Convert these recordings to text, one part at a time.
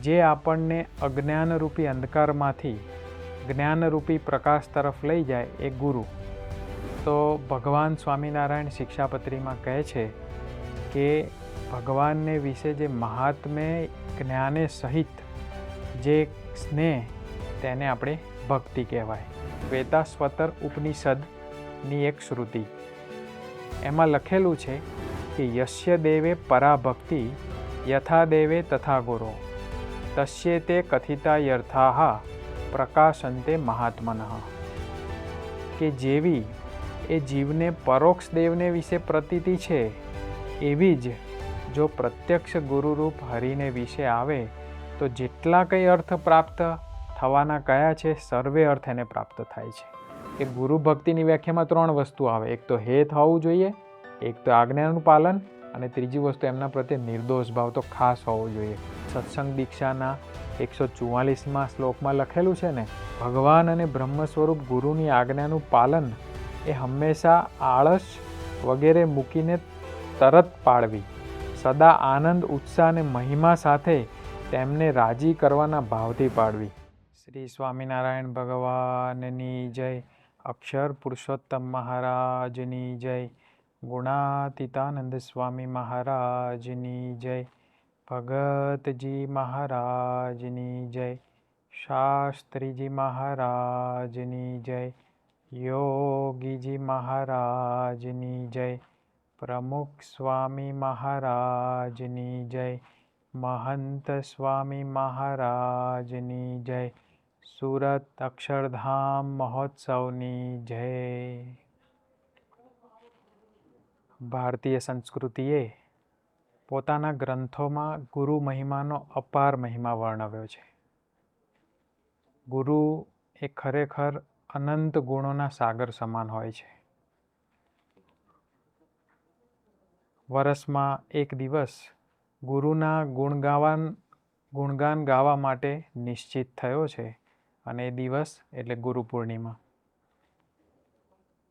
જે આપણને અજ્ઞાનરૂપી અંધકારમાંથી જ્ઞાનરૂપી પ્રકાશ તરફ લઈ જાય એ ગુરુ. તો ભગવાન સ્વામિનારાયણ શિક્ષાપત્રીમાં કહે છે કે ભગવાનને વિશે જે મહાત્મ્ય જ્ઞાને સહિત જે સ્નેહ તેને આપણે ભક્તિ કહેવાય. શ્વેતાશ્વતર ઉપનિષદની એક શ્રુતિ એમાં લખેલું છે કે યસ્ય દેવે પરા ભક્તિ યથા દેવે તથા ગુરો તસ્યે તે કથિતા યર્થાહ પ્રકાશંતે મહાત્મનઃ. કે જેવી એ જીવને પરોક્ષ દેવને વિશે પ્રતીતિ છે એવી જ જો પ્રત્યક્ષ ગુરુરૂપ હરિને વિશે આવે તો જેટલા કંઈ અર્થ પ્રાપ્ત થવાના કયા છે સર્વે અર્થ એને પ્રાપ્ત થાય છે. કે ગુરુ ભક્તિની વ્યાખ્યામાં 3 વસ્તુ આવે. એક તો હેત હોવું જોઈએ, એક તો આજ્ઞાનું પાલન, અને ત્રીજી વસ્તુ એમના પ્રત્યે નિર્દોષ ભાવ તો ખાસ હોવો જોઈએ. સત્સંગ દીક્ષાના 144માં શ્લોકમાં લખેલું છે ને, ભગવાન અને બ્રહ્મ સ્વરૂપ ગુરુની આજ્ઞાનું પાલન એ હંમેશા આળસ વગેરે મૂકીને તરત પાડવી, સદા આનંદ ઉત્સાહ અને મહિમા સાથે તેમને રાજી કરવાના ભાવથી પાડવી. શ્રી સ્વામિનારાયણ ભગવાનની જય. અક્ષર પુરુષોત્તમ મહારાજની જય. ગુણાતીતાનંદ સ્વામી મહારાજની જય. ભગતજી મહારાજની જય. શાસ્ત્રીજી મહારાજની જય. યોગીજી મહારાજની જય. પ્રમુખ સ્વામી મહારાજની જય. મહંત સ્વામી મહારાજની જય. સુરત અક્ષરધામ મહોત્સવની જય. ભારતીય સંસ્કૃતિએ પોતાના ગ્રંથોમાં ગુરુ મહિમાનો અપાર મહિમા વર્ણવ્યો છે. ગુરુ એ ખરેખર અનંત ગુણોના સાગર સમાન હોય છે. વર્ષમાં એક દિવસ ગુરુના ગુણગાન ગાવા માટે નિશ્ચિત થયો છે, અને એ દિવસ એટલે ગુરુ પૂર્ણિમા.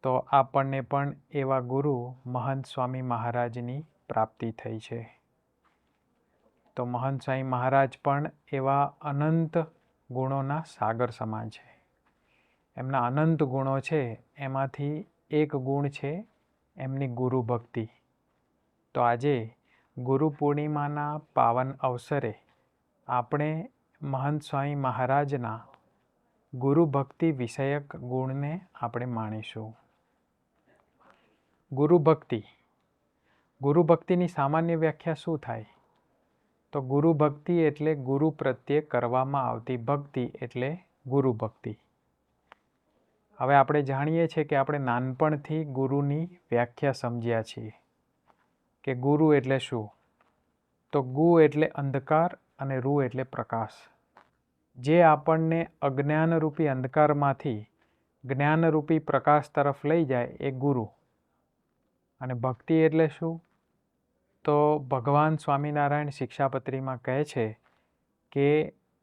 તો આપણને પણ એવા ગુરુ મહંત સ્વામી મહારાજની પ્રાપ્તિ થઈ છે. તો મહંત સ્વામી મહારાજ પણ એવા અનંત ગુણોના સાગર સમાન છે. એમના અનંત ગુણો છે, એમાંથી એક ગુણ છે એમની ગુરુ ભક્તિ. તો આજે ગુરુ પૂર્ણિમાના પાવન અવસરે આપણે મહંત સ્વામી મહારાજના ગુરુ ભક્તિ વિષયક ગુણને આપણે માણીશું. ગુરુ ભક્તિ. ગુરુ ભક્તિની સામાન્ય વ્યાખ્યા શું થાય? તો ગુરુ ભક્તિ એટલે ગુરુ પ્રત્યે કરવામાં આવતી ભક્તિ એટલે ગુરુ ભક્તિ. હવે આપણે જાણીએ છીએ કે આપણે નાનપણથી ગુરુની વ્યાખ્યા સમજ્યા છીએ કે ગુરુ એટલે શું? તો ગુ એટલે અંધકાર અને રૂ એટલે પ્રકાશ. જે આપણને અજ્ઞાનરૂપી અંધકારમાંથી જ્ઞાનરૂપી પ્રકાશ તરફ લઈ જાય એ ગુરુ. અને ભક્તિ એટલે શું? તો ભગવાન સ્વામિનારાયણ શિક્ષાપત્રીમાં કહે છે કે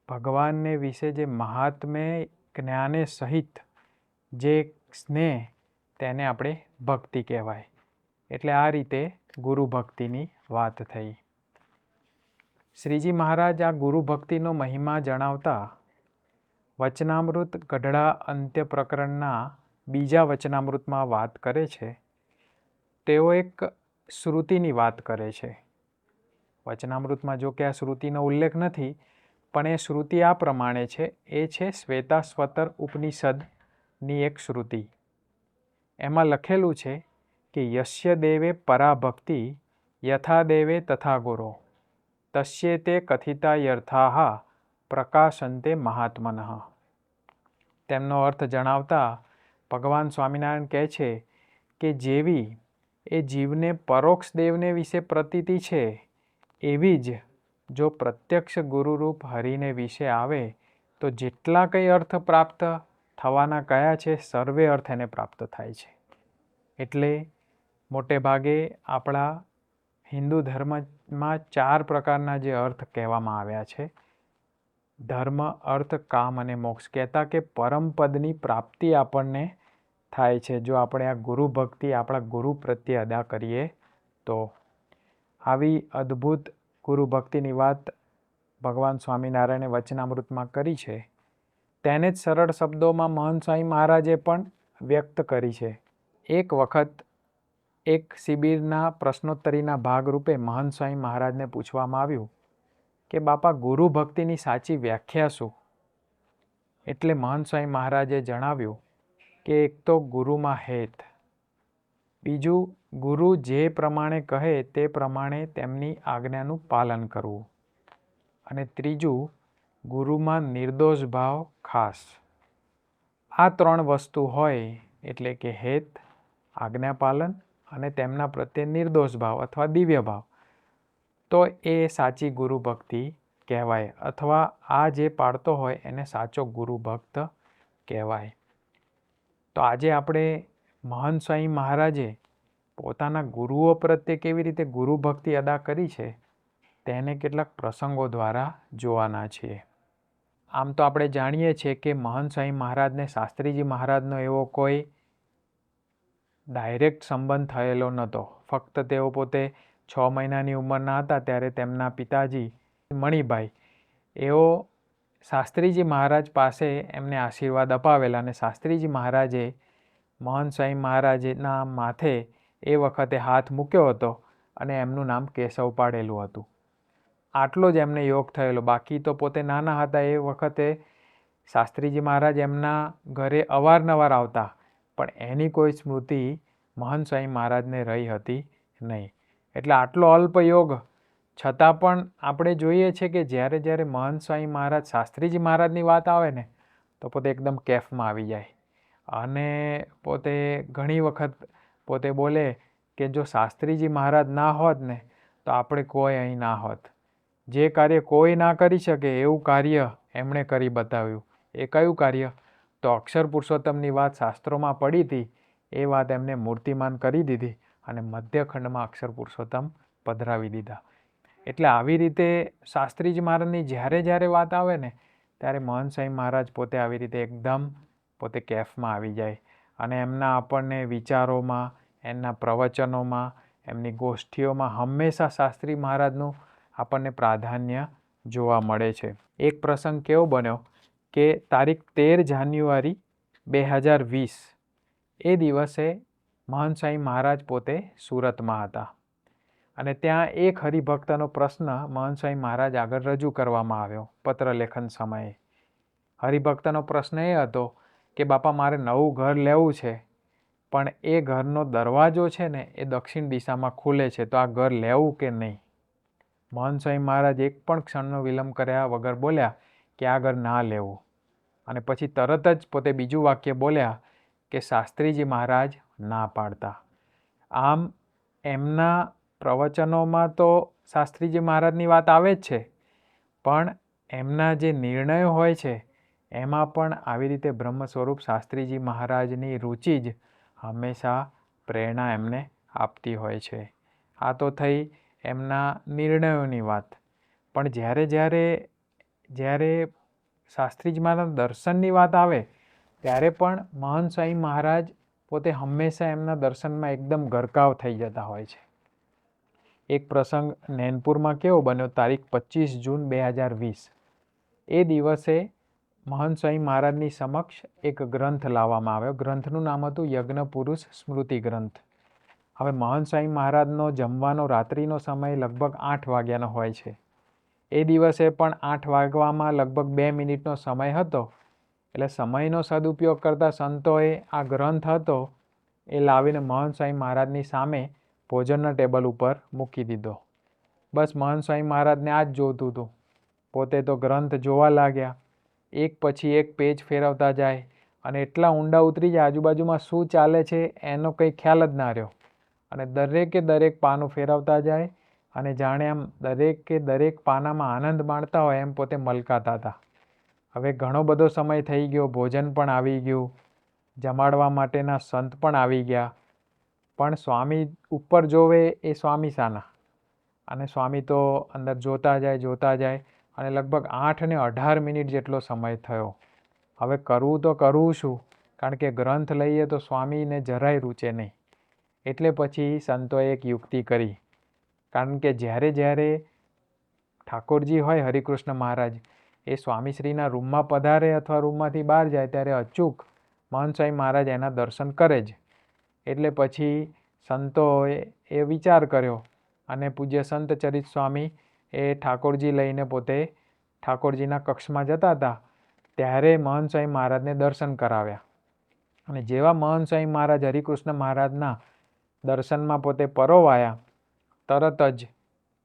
ભગવાનને વિશે જે મહાત્મ્ય જ્ઞાને સહિત જે સ્નેહ તેને આપણે ભક્તિ કહેવાય. એટલે આ રીતે ગુરુ ભક્તિની વાત થઈ. શ્રીજી મહારાજ આ ગુરુ ભક્તિનો મહિમા જણાવતા વચનામૃત ગઢડા અંત્ય પ્રકરણના બીજા વચનામૃતમાં વાત કરે છે. તેઓ એક શ્રુતિની વાત કરે છે. વચનામૃતમાં જો કે આ શ્રુતિનો ઉલ્લેખ નથી, પણ એ શ્રુતિ આ પ્રમાણે છે. એ છે શ્વેતાશ્વતર ઉપનિષદની એક શ્રુતિ. એમાં લખેલું છે કે યસ્ય દેવે પરા ભક્તિ યથા દેવે તથા ગુરો તસ્યે તે કથિતા યર્થાહ પ્રકાશંતે મહાત્મનઃ. તેમનો અર્થ જણાવતા ભગવાન સ્વામિનારાયણ કહે છે કે જેવી એ જીવને પરોક્ષ દેવને વિશે પ્રતીતિ છે એવી જ જો પ્રત્યક્ષ ગુરુરૂપ હરિને વિશે આવે તો જેટલા કંઈ અર્થ પ્રાપ્ત થવાના કયા છે સર્વે અર્થ એને પ્રાપ્ત થાય છે. એટલે મોટે ભાગે આપણા હિન્દુ ધર્મમાં 4 પ્રકારના જે અર્થ કહેવામાં આવ્યા છે, ધર્મ, અર્થ, કામ અને મોક્ષ, કહેતા કે પરમપદની પ્રાપ્તિ આપણને થાય છે જો આપણે આ ગુરુ ભક્તિ આપણા ગુરુ પ્રત્યે અદા કરીએ તો. આવી અદ્ભુત ગુરુ ભક્તિની વાત ભગવાન સ્વામિનારાયણે વચનામૃતમાં કરી છે તેને જ સરળ શબ્દોમાં મહંત સ્વામી મહારાજે પણ વ્યક્ત કરી છે. એક વખત એક શિબિરના પ્રશ્નોત્તરીના ભાગરૂપે મહંત સ્વામી મહારાજને પૂછવામાં આવ્યું કે બાપા ગુરુ ભક્તિની સાચી વ્યાખ્યા શું? એટલે મહંત સ્વામી મહારાજે જણાવ્યું કે એક તો ગુરુમાં હેત, બીજું ગુરુ જે પ્રમાણે કહે તે પ્રમાણે તેમની આજ્ઞાનું પાલન કરવું, અને ત્રીજું ગુરુમાં નિર્દોષ ભાવ ખાસ. આ 3 વસ્તુ હોય એટલે કે હેત, આજ્ઞાપાલન અને તેમના પ્રત્યે નિર્દોષ ભાવ અથવા દિવ્ય ભાવ, તો એ સાચી ગુરુ ભક્તિ કહેવાય, અથવા આ જે પાળતો હોય એને સાચો ગુરુ ભક્ત કહેવાય. તો આજે આપણે મહંત સ્વામી મહારાજે પોતાના ગુરુઓ પ્રત્યે કેવી રીતે ગુરુ ભક્તિ અદા કરી છે તેને કેટલાક પ્રસંગો દ્વારા જોવાના છીએ. આમ તો આપણે જાણીએ છીએ કે મહંત સ્વામી મહારાજને શાસ્ત્રીજી મહારાજનો એવો કોઈ ડાયરેક્ટ સંબંધ થયેલો નહોતો. ફક્ત તેઓ પોતે 6 મહિનાની ઉંમરના હતા ત્યારે તેમના પિતાજી મણિભાઈ એઓ શાસ્ત્રીજી મહારાજ પાસે એમને આશીર્વાદ અપાવેલા, અને શાસ્ત્રીજી મહારાજે મહંત સ્વામી મહારાજના માથે એ વખતે હાથ મૂક્યો હતો અને એમનું નામ કેશવ પાડેલું હતું. આટલો જ એમને યોગ થયેલો. બાકી તો પોતે નાના હતા એ વખતે શાસ્ત્રીજી મહારાજ એમના ઘરે અવારનવાર આવતા, પણ એની કોઈ સ્મૃતિ મહંત સ્વામી મહારાજને રહી હતી નહીં. એટલે આટલો અલ્પ યોગ છતાં પણ આપણે જોઈએ છે કે જ્યારે જ્યારે મહંત સ્વામી મહારાજ શાસ્ત્રીજી મહારાજની વાત આવે ને તો પોતે એકદમ કેફમાં આવી જાય, અને પોતે ઘણી વખત પોતે બોલે કે જો શાસ્ત્રીજી મહારાજ ના હોત ને તો આપણે કોઈ અહીં ના હોત. જે કાર્ય કોઈ ના કરી શકે એવું કાર્ય એમણે કરી બતાવ્યું. એ કયું કાર્ય? તો અક્ષર પુરુષોત્તમની વાત શાસ્ત્રોમાં પડી હતી એ વાત એમને મૂર્તિમાન કરી દીધી અને મધ્યખંડમાં અક્ષર પુરુષોત્તમ પધરાવી દીધા. એટલે આવી રીતે શાસ્ત્રીજી મહારાજની જ્યારે જ્યારે વાત આવે ને ત્યારે મહંત સ્વામી મહારાજ પોતે આવી રીતે એકદમ પોતે કેફમાં આવી જાય, અને એમના આપણને વિચારોમાં, એમના પ્રવચનોમાં, એમની ગોષ્ઠીઓમાં હંમેશા શાસ્ત્રી મહારાજનું આપણને પ્રાધાન્ય જોવા મળે છે. એક પ્રસંગ કેવો બન્યો કે તારીખ 13 જાન્યુઆરી 2020 એ દિવસે મહંત સ્વામી મહારાજ પોતે સુરતમાં હતા, અને ત્યાં એક હરિભક્તનો પ્રશ્ન મહંત સ્વામી મહારાજ આગળ રજૂ કરવામાં આવ્યો પત્રલેખન સમયે. હરિભક્તનો પ્રશ્ન એ હતો કે બાપા મારે નવું ઘર લેવું છે, પણ એ ઘરનો દરવાજો છે ને એ દક્ષિણ દિશામાં ખુલે છે, તો આ ઘર લેવું કે નહીં? મહંત સ્વામી મહારાજ એક પણ ક્ષણનો વિલંબ કર્યા વગર બોલ્યા કે આ ઘર ના લેવું, અને પછી તરત જ પોતે બીજું વાક્ય બોલ્યા કે શાસ્ત્રીજી મહારાજ ના પાડતા. આમ એમના પ્રવચનોમાં તો શાસ્ત્રીજી મહારાજની વાત આવે જ છે, પણ એમના જે નિર્ણયો હોય છે એમાં પણ આવી રીતે બ્રહ્મ સ્વરૂપ શાસ્ત્રીજી મહારાજની રુચિ જ હંમેશા પ્રેરણા એમને આપતી હોય છે. આ તો થઈ એમના નિર્ણયોની વાત. પણ જ્યારે શાસ્ત્રીજી મહારાજ દર્શનની વાત આવે ત્યારે પણ મહંત સ્વામી મહારાજ પોતે હંમેશા એમના દર્શનમાં એકદમ ગરકાવ થઈ જતા હોય છે. એક પ્રસંગ નૈનપુરમાં કેવો બન્યો તારીખ 25 જૂન 2020 એ દિવસે મહંત સ્વામી મહારાજની સમક્ષ એક ગ્રંથ લાવવામાં આવ્યો. ગ્રંથનું નામ હતું યજ્ઞ પુરુષ સ્મૃતિ ગ્રંથ. હવે મહંત સ્વામી મહારાજનો જમવાનો રાત્રિનો સમય લગભગ 8 વાગ્યાનો હોય છે. એ દિવસે પણ 8 વાગવામાં લગભગ 2 મિનિટનો સમય હતો, એટલે સમયનો સદુપયોગ કરતા સંતોએ આ ગ્રંથ હતો એ લાવીને મહંત સ્વામી મહારાજની સામે ભોજનના ટેબલ ઉપર મૂકી દીધો. બસ મહંત સ્વામી મહારાજને આ જ જોતું હતું. પોતે તો ગ્રંથ જોવા લાગ્યા, એક પછી એક પેજ ફેરવતા જાય, અને એટલા ઊંડા ઉતરી જાય આજુબાજુમાં શું ચાલે છે એનો કંઈ ખ્યાલ જ ના રહ્યો, અને દરેકે દરેક પાનું ફેરવતા જાય, અને જાણે આમ દરેકે દરેક પાનામાં આનંદ માણતા હોય એમ પોતે મલકાતા હતા. હવે ઘણો બધો સમય થઈ ગયો, ભોજન પણ આવી ગયું, જમાડવા માટેના સંત પણ આવી ગયા, પણ સ્વામી ઉપર જોવે એ સ્વામી સાના, અને સ્વામી તો અંદર જોતા જાય, અને લગભગ 8 ને 18 મિનિટ જેટલો સમય થયો. હવે કરવું તો કરવું શું, કારણ કે ગ્રંથ લઈએ તો સ્વામીને જરાય રૂચે નહીં. એટલે પછી સંતોએ એક યુક્તિ કરી, કારણ કે જ્યારે ઠાકોરજી હોય હરિકૃષ્ણ મહારાજ એ સ્વામીશ્રીના રૂમમાં પધારે અથવા રૂમમાંથી બહાર જાય ત્યારે અચૂક મહંત સ્વામી મહારાજ એના દર્શન કરે જ. એટલે પછી સંતોએ એ વિચાર કર્યો અને પૂજ્ય સંત ચરિત સ્વામી એ ઠાકોરજી લઈને પોતે ઠાકોરજીના કક્ષમાં જતા હતા ત્યારે મહંત સ્વામી મહારાજને દર્શન કરાવ્યા. અને જેવા મહંત સ્વામી મહારાજ હરિકૃષ્ણ મહારાજના દર્શનમાં પોતે પરોવાયા તરત જ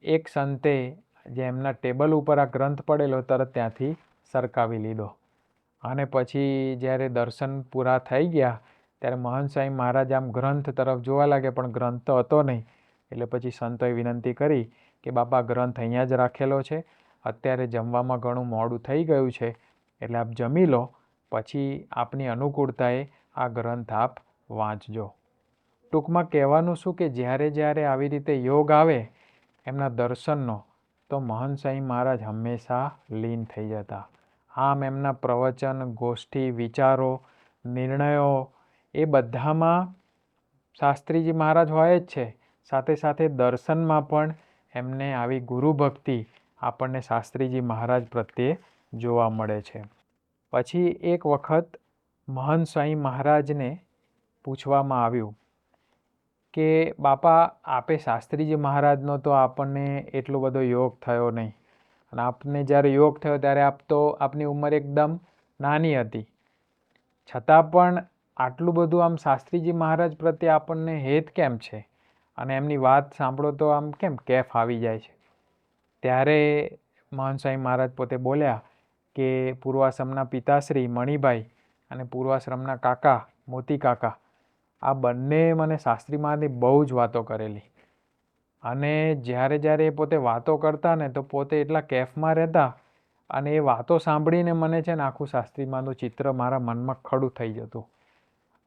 એક સંતે જે એમના ટેબલ ઉપર આ ગ્રંથ પડેલો તરત ત્યાંથી સરકાવી લીધો. અને પછી જ્યારે દર્શન પૂરા થઈ ગયા ત્યારે મહંત સ્વામી મહારાજ આમ ગ્રંથ તરફ જોવા લાગે પણ ગ્રંથ તો હતો નહીં. એટલે પછી સંતોએ વિનંતી કરી કે બાપા ગ્રંથ અહીંયા જ રાખેલો છે, અત્યારે જમવામાં ઘણું મોડું થઈ ગયું છે એટલે આપ જમી લો, પછી આપની અનુકૂળતાએ આ ગ્રંથ આપ વાંચજો. ટૂંકમાં કહેવાનું શું કે જ્યારે આવી રીતે યોગ આવે એમના દર્શનનો તો મહંત સ્વામી મહારાજ હંમેશા લીન થઈ જતા. આમ એમના પ્રવચન, ગોષ્ઠી, વિચારો, નિર્ણયો એ બધામાં શાસ્ત્રીજી મહારાજ હોય જ છે. સાથે સાથે દર્શનમાં પણ એમને આવી ગુરુ ભક્તિ આપણને શાસ્ત્રીજી મહારાજ પ્રત્યે જોવા મળે છે. પછી એક વખત મહંત સ્વામી મહારાજને પૂછવામાં આવ્યું કે બાપા આપે શાસ્ત્રીજી મહારાજનો તો આપણને એટલો બધો યોગ થયો નહીં, અને આપને જ્યારે યોગ થયો ત્યારે આપની ઉંમર એકદમ નાની હતી, છતાં પણ આટલું બધું આમ શાસ્ત્રીજી મહારાજ પ્રત્યે આપણને હેત કેમ છે અને એમની વાત સાંભળો તો આમ કેમ કેફ આવી જાય છે? ત્યારે મહંત સ્વામી મહારાજ પોતે બોલ્યા કે પૂર્વાશ્રમના પિતાશ્રી મણિભાઈ અને પૂર્વાશ્રમના કાકા મોતી કાકા આ બંને મને શાસ્ત્રી મહારાજની બહુ જ વાતો કરેલી. અને જ્યારે એ પોતે વાતો કરતા ને તો પોતે એટલા કેફમાં રહેતા અને એ વાતો સાંભળીને મને છે ને આખું શાસ્ત્રી મહારાજનું ચિત્ર મારા મનમાં ખડું થઈ જતું.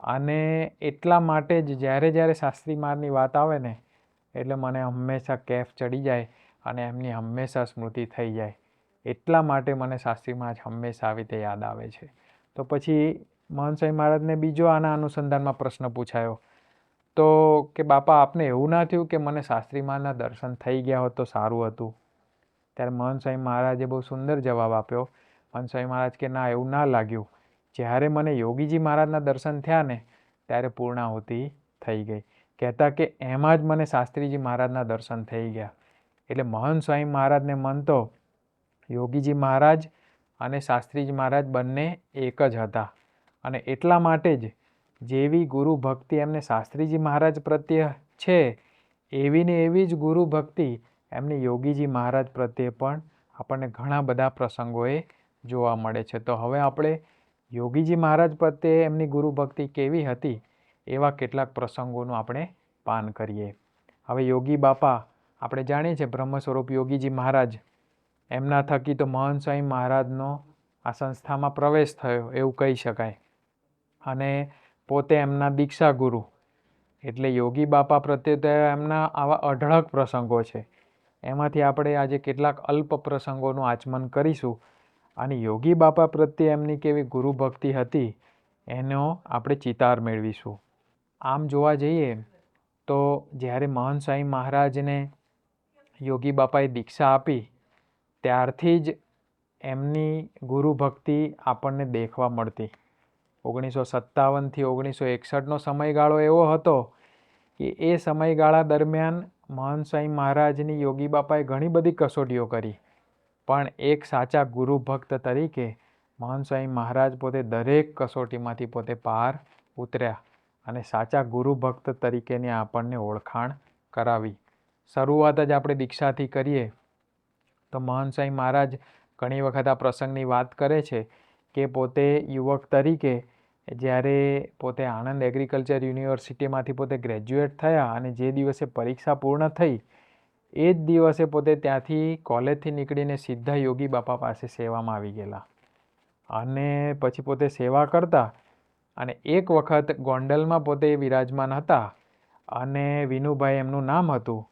અને એટલા માટે જ જ્યારે શાસ્ત્રી મહારાજની વાત આવે ને એટલે મને હંમેશા કેફ ચડી જાય અને એમની હંમેશા સ્મૃતિ થઈ જાય. એટલા માટે મને શાસ્ત્રી મહારાજ હંમેશા આવી રીતે યાદ આવે છે. તો પછી મહંત સ્વામી મહારાજને બીજો આના અનુસંધાનમાં પ્રશ્ન પૂછાયો તો કે બાપા આપને એવું ના થયું કે મને શાસ્ત્રી મહારાજના દર્શન થઈ ગયા હોત તો સારું હતું? ત્યારે મહંત સ્વામી મહારાજે બહુ સુંદર જવાબ આપ્યો. મહંત સ્વામી મહારાજ કે ના, એવું ના લાગ્યું. જ્યારે મને યોગીજી મહારાજના દર્શન થયા ને ત્યારે પૂર્ણાહુતિ થઈ ગઈ. કહેતા કે એમાં જ મને શાસ્ત્રીજી મહારાજના દર્શન થઈ ગયા. એટલે મહંત સ્વામી મહારાજને મન તો યોગીજી મહારાજ અને શાસ્ત્રીજી મહારાજ બંને એક જ હતા. અને એટલા માટે જ જેવી ગુરુ ભક્તિ એમને શાસ્ત્રીજી મહારાજ પ્રત્યે છે એવી ને એવી જ ગુરુ ભક્તિ એમની યોગીજી મહારાજ પ્રત્યે પણ આપણને ઘણા બધા પ્રસંગોએ જોવા મળે છે. તો હવે આપણે યોગીજી મહારાજ પ્રત્યે એમની ગુરુ ભક્તિ કેવી હતી એવા કેટલાક પ્રસંગોનું આપણે પાન કરીએ. હવે યોગી બાપા આપણે જાણીએ છીએ બ્રહ્મ સ્વરૂપ યોગીજી મહારાજ, એમના થકી તો મહંત સ્વામી મહારાજનો આ સંસ્થામાં પ્રવેશ થયો એવું કહી શકાય. અને પોતે એમના દીક્ષા ગુરુ એટલે યોગી બાપા પ્રત્યે તો એમના આવા અઢળક પ્રસંગો છે. એમાંથી આપણે આજે કેટલાક અલ્પ પ્રસંગોનું આચમન કરીશું અને યોગી બાપા પ્રત્યે એમની કેવી ગુરુ ભક્તિ હતી એનો આપણે ચિતાર મેળવીશું. આમ જોવા જઈએ તો જ્યારે મહંત સ્વામી મહારાજને યોગી બાપાએ દીક્ષા આપી ત્યારથી જ એમની ગુરુ ભક્તિ આપણને દેખવા મળતી. 1957થી 1961નો સમયગાળો એવો હતો કે એ સમયગાળા દરમિયાન મહંત સ્વામી મહારાજની યોગી બાપાએ ઘણી બધી કસોટીઓ કરી, પણ એક સાચા ગુરુ ભક્ત તરીકે મહંત સ્વામી મહારાજ પોતે દરેક કસોટીમાંથી પોતે પાર ઉતર્યા અને સાચા ગુરુ ભક્ત તરીકેની આપણને ઓળખાણ કરાવી. શરૂઆત જ આપણે દીક્ષાથી કરીએ તો મહંત સ્વામી મહારાજ ઘણી વખત આ પ્રસંગની વાત કરે છે કે પોતે યુવક તરીકે જ્યારે પોતે આણંદ એગ્રીકલ્ચર યુનિવર્સિટીમાંથી પોતે ગ્રેજ્યુએટ થયા અને જે દિવસે પરીક્ષા પૂર્ણ થઈ એ જ દિવસે પોતે ત્યાંથી કોલેજથી નીકળીને સીધા યોગી બાપા પાસે સેવામાં આવી ગયેલા. અને પછી પોતે સેવા કરતા અને એક વખત ગોંડલમાં પોતે વિરાજમાન હતા અને વિનુભાઈ એમનું નામ હતું.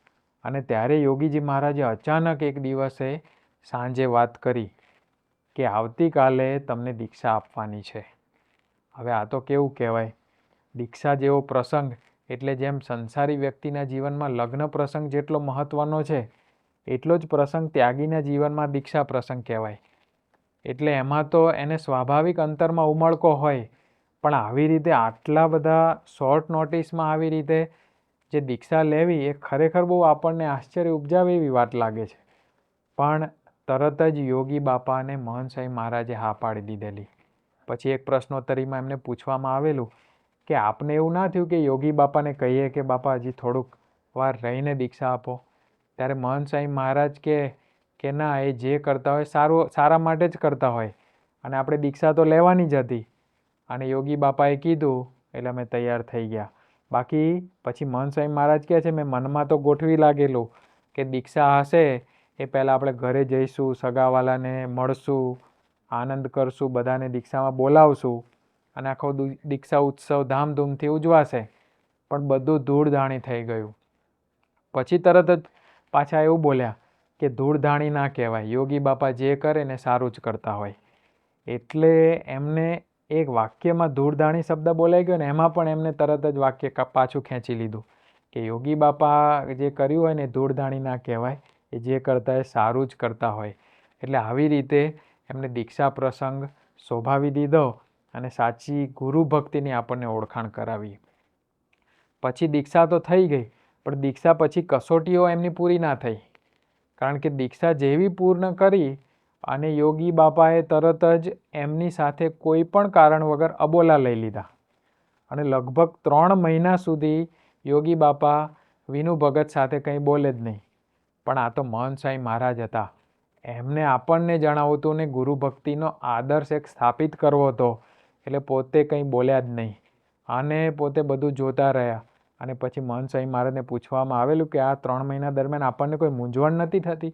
અને ત્યારે યોગીજી મહારાજે અચાનક એક દિવસે સાંજે વાત કરી કે આવતીકાલે તમને દીક્ષા આપવાની છે. હવે આ તો કેવું કહેવાય, દીક્ષા જેવો પ્રસંગ એટલે જેમ સંસારી વ્યક્તિના જીવનમાં લગ્ન પ્રસંગ જેટલો મહત્ત્વનો છે એટલો જ પ્રસંગ ત્યાગીના જીવનમાં દીક્ષા પ્રસંગ કહેવાય. એટલે એમાં તો એને સ્વાભાવિક અંતરમાં ઉમળકો હોય, પણ આવી રીતે આટલા બધા શોર્ટ નોટિસમાં આવી રીતે જે દીક્ષા લેવી એ ખરેખર બહુ આપણને આશ્ચર્ય ઉપજાવે એવી વાત લાગે છે. પણ તરત જ યોગી બાપાને મહંત સ્વામી મહારાજે હા પાડી દીધેલી. પછી એક પ્રશ્નોત્તરીમાં એમને પૂછવામાં આવેલું કે આપને એવું ના થયું કે યોગી બાપાને કહીએ કે બાપા હજી થોડુંક વાર રહીને દીક્ષા આપો? ત્યારે મહંત સ્વામી મહારાજ કે ના, એ જે કરતા હોય સારા માટે જ કરતા હોય, અને આપણે દીક્ષા તો લેવાની જ હતી. અને યોગી બાપાએ કીધું એટલે અમે તૈયાર થઈ ગયા. બાકી પછી મહંત સ્વામી મહારાજ કહે છે, મેં મનમાં તો ગોઠવી લાગેલું કે દીક્ષા હશે એ પહેલાં આપણે ઘરે જઈશું, સગાવાલાને મળશું, આનંદ કરશું, બધાને દીક્ષામાં બોલાવશું અને આખો દીક્ષા ઉત્સવ ધામધૂમથી ઉજવાશે. પણ બધું ધૂળધાણી થઈ ગયું. પછી તરત જ પાછા એવું બોલ્યા કે ધૂળધાણી ના કહેવાય, યોગી બાપા જે કરે ને સારું જ કરતા હોય. એટલે એમને એક વાક્યમાં ધૂળધાણી શબ્દ બોલાઈ ગયો ને એમાં પણ એમને તરત જ વાક્ય પાછું ખેંચી લીધું કે યોગી બાપા જે કર્યું હોય ને ધૂળધાણી ના કહેવાય, એ જે કરતા એ સારું જ કરતા હોય. એટલે આવી રીતે એમને દીક્ષા પ્રસંગ શોભાવી દીધો અને સાચી ગુરુ ભક્તિની આપણને ઓળખાણ કરાવી. પછી દીક્ષા તો થઈ ગઈ, પણ દીક્ષા પછી કસોટીઓ એમની પૂરી ના થઈ. કારણ કે દીક્ષા જેવી પૂર્ણ કરી અને યોગી બાપાએ તરત જ એમની સાથે કોઈ પણ કારણ વગર અબોલા લઈ લીધા. અને લગભગ 3 મહિના સુધી યોગી બાપા વિનુ ભગત સાથે કંઈ બોલે જ નહીં. પણ આ તો મહંત સ્વામી મહારાજ હતા, એમને આપણને જણાવવું હતું ને ગુરુ ભક્તિનો આદર્શ એક સ્થાપિત કરવો હતો. એટલે પોતે કંઈ બોલ્યા જ નહીં અને પોતે બધું જોતા રહ્યા. અને પછી મહંત સ્વામી મહારાજને પૂછવામાં આવેલું કે આ 3 મહિના દરમિયાન આપણને કોઈ મૂંઝવણ નથી થતી?